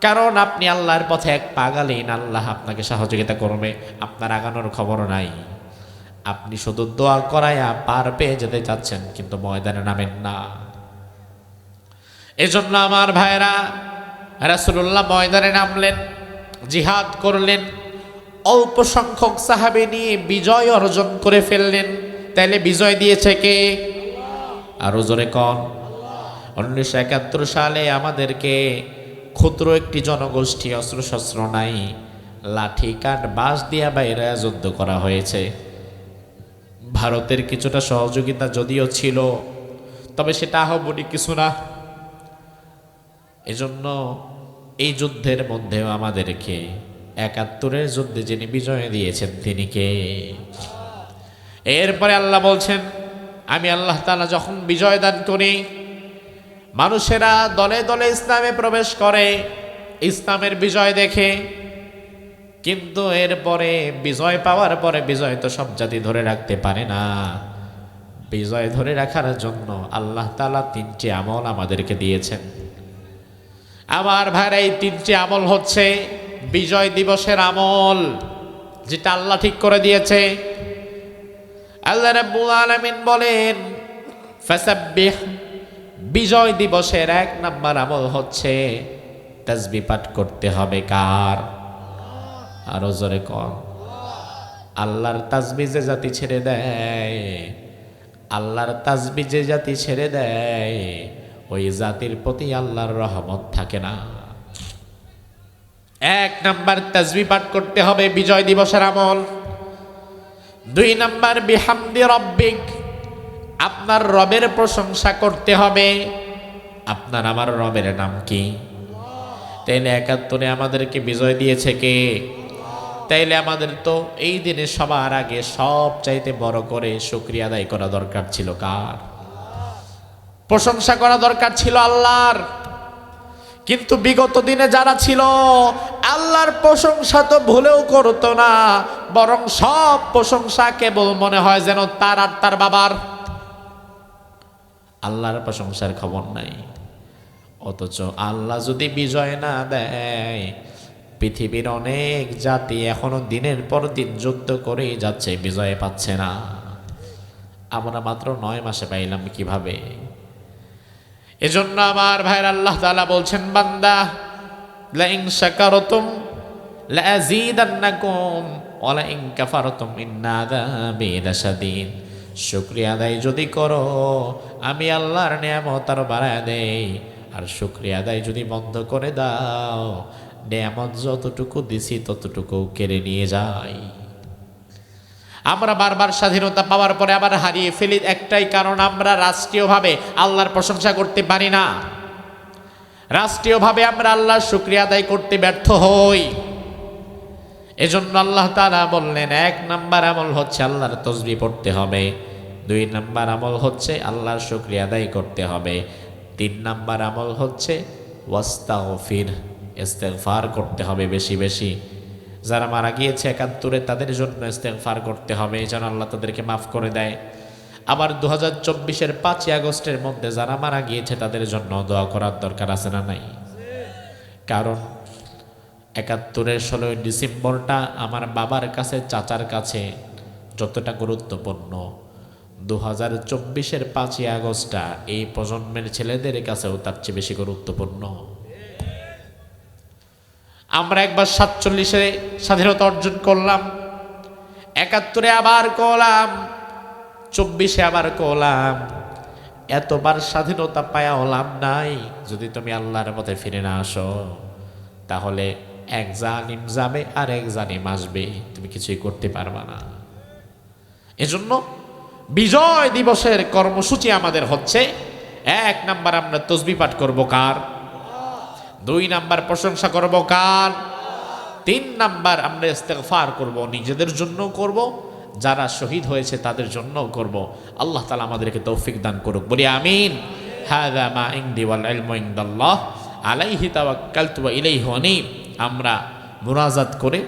কারণ আপনি আল্লাহর পথে এক পা গেলেন, আল্লাহ আপনাকে সহযোগিতা করবে, আপনার আগানোর খবর নাই। আপনি শুধু দোয়া করায়া পার পেয়ে যেতে চাচ্ছেন, কিন্তু ময়দানে নামেন না। এজন্য আমার ভাইরা, রাসূলুল্লাহ ময়দানে নামলেন, জিহাদ করলেন, অল্প সংখ্যক সাহাবী নিয়ে বিজয় অর্জন করে ফেললেন। তাইলে বিজয় দিয়েছে কে? আরো জোরে কন। 1971 সালে আমাদেরকে ক্ষুদ্র একটি জনগোষ্ঠী, অস্ত্রশস্ত্র নাই, লাঠি কাঠ বাঁশ দিয়া বাইরে যুদ্ধ করা হয়েছে। ভারতের কিছুটা সহযোগিতা যদিও ছিল, তবে সেটা আহ্বানিক কিছু না। এজন্য এই যুদ্ধের মধ্যেও আমাদেরকে 71-এর যুদ্ধে যিনি বিজয় দিয়েছেন তিনি কে? এরপরে আল্লাহ বলছেন, আমি আল্লাহ তাআলা যখন বিজয় দান করি, মানুষেরা দলে দলে ইসলামে প্রবেশ করে ইসলামের বিজয় দেখে, কিন্তু এরপরে বিজয় পাওয়ার পরে বিজয় তো সব জাতি ধরে রাখতে পারে না। বিজয় ধরে রাখার জন্য আল্লাহ তাআলা 3টি আমল আমাদেরকে দিয়েছেন। আমার ভাইরা, এই 3টি আমল হচ্ছে বিজয় দিবসের আমল, যেটা আল্লাহ ঠিক করে দিয়েছে। আল্লাহ রাব্বুল আলামিন বলেন, ফাসাব্বিহ, বিজয় দিবসের 1 নাম্বার আমল হচ্ছে তাসবিহ পাঠ করতে হবে। কার? আরো জোরে কর। আল্লাহর তাসবিহ যে জাতি ছেড়ে দেয়, আল্লাহর তাসবিহ যে জাতি ছেড়ে দেয়, ওই জাতির প্রতি আল্লাহর রহমত থাকে না। 1 নাম্বার তাসবিহ পাঠ করতে হবে, বিজয় দিবসের আমল। 2 নাম্বার বিহামদি রব্বিক, আপনার রবের প্রশংসা করতে হবে। আপনার আমার রবের নাম কি? তাইলে 71-এ আমাদেরকে বিজয় দিয়েছে কে? তাইলে আমাদের তো এই দিনে সবার আগে সব চাইতে বড় করে শুকরিয়া আদায় করা দরকার ছিল কার? প্রশংসা করা দরকার ছিল আল্লাহর। কিন্তু বিগত দিনে যারা ছিল, আল্লাহর প্রশংসা তো ভুলেও করতো না, বরং সব প্রশংসা কেবল মনে হয় যেন তার আর তার বাবার। আল্লাহর প্রশংসার খবর নাই। অথচ আল্লাহ যদি বিজয় না দেয়, পৃথিবীর অনেক জাতি এখনো দিনের পর দিন যুদ্ধ করেই যাচ্ছে, বিজয় পাচ্ছে না। আমরা মাত্র 9 মাসে পাইলাম কিভাবে? এজন্য আমার ভাইয়ের, আল্লাহ তাআলা বলছেন, বান্দা লা ইন শাকারতুম লা আযীদান্নাকুম, ও ওয়ালা ইন কাফারতুম ইন্না আযাবি লাশাদীদ। শুকরিয়া আদায় যদি করো আমি আল্লাহর নিয়ামত আরো বাড়ায় দেই, আর শুকরিয়া আদায় যদি বন্ধ করে দাও নিয়ামত যতটুকু দিছি ততটুকু কেড়ে নিয়ে যাই। আমরা বারবার স্বাধীনতা পাওয়ার পরে আবার হারিয়ে ফেলি একটাই কারণ, আমরা রাষ্ট্রীয়ভাবে আল্লাহর প্রশংসা করতে পারি না, রাষ্ট্রীয়ভাবে আমরা আল্লাহর শুকরিয়া আদায় করতে ব্যর্থ হই। এজন্য আল্লাহ তাআলা বললেন 1 নাম্বার আমল হচ্ছে আল্লাহর তাসবিহ পড়তে হবে, 2 নাম্বার আমল হচ্ছে আল্লাহর শুকরিয়া আদায় করতে হবে, 3 নাম্বার আমল হচ্ছে ওয়াস্তাগফির, ইস্তেগফার করতে হবে বেশি বেশি। যারা মারা গিয়েছে 71-এ তাদের জন্য ইস্তেগফার করতে হবে যেন আল্লাহ তাদেরকে মাফ করে দেয়। আবার 2024-এর 5ই আগস্টের মধ্যে যারা মারা গিয়েছে তাদের জন্য দোয়া করার দরকার আছে না নাই? কারণ 71-এর 16ই ডিসেম্বরটা আমার বাবার কাছে, চাচার কাছে যতটা গুরুত্বপূর্ণ, 2024-এর 5ই আগস্টটা এই প্রজন্মের ছেলেদের কাছেও তার চেয়ে বেশি গুরুত্বপূর্ণ। আমরা একবার 47-এ স্বাধীনতা অর্জন করলাম, 71-এ আবার করলাম, 24-এ আবার করলাম, এতবার স্বাধীনতা পায়া হলাম নাই। যদি তুমি আল্লাহর পথে ফিরে না আসো তাহলে এক জালিম যাবে আর এক জালিম আসবে, তুমি কিছুই করতে পারবা না। এজন্য বিজয় দিবসের কর্মসূচি আমাদের হচ্ছে 1 নাম্বার আমরা তাসবিহ পাঠ করব কার, 2 নাম্বার প্রশংসা করব কার, 3 নাম্বার আমরা ইস্তেগফার করব, নিজেদের জন্য করব, যারা শহীদ হয়েছে তাদের জন্য করব। আল্লাহ তাআলা আমাদেরকে তৌফিক দান করুক, বলি আমিন। হাযা মা ইনদি ওয়াল ইলমু ইনদাল্লাহ আলাইহি তাওয়াক্কালতু ওয়া ইলাইহি উনীব। আমরা মুনাজাত করে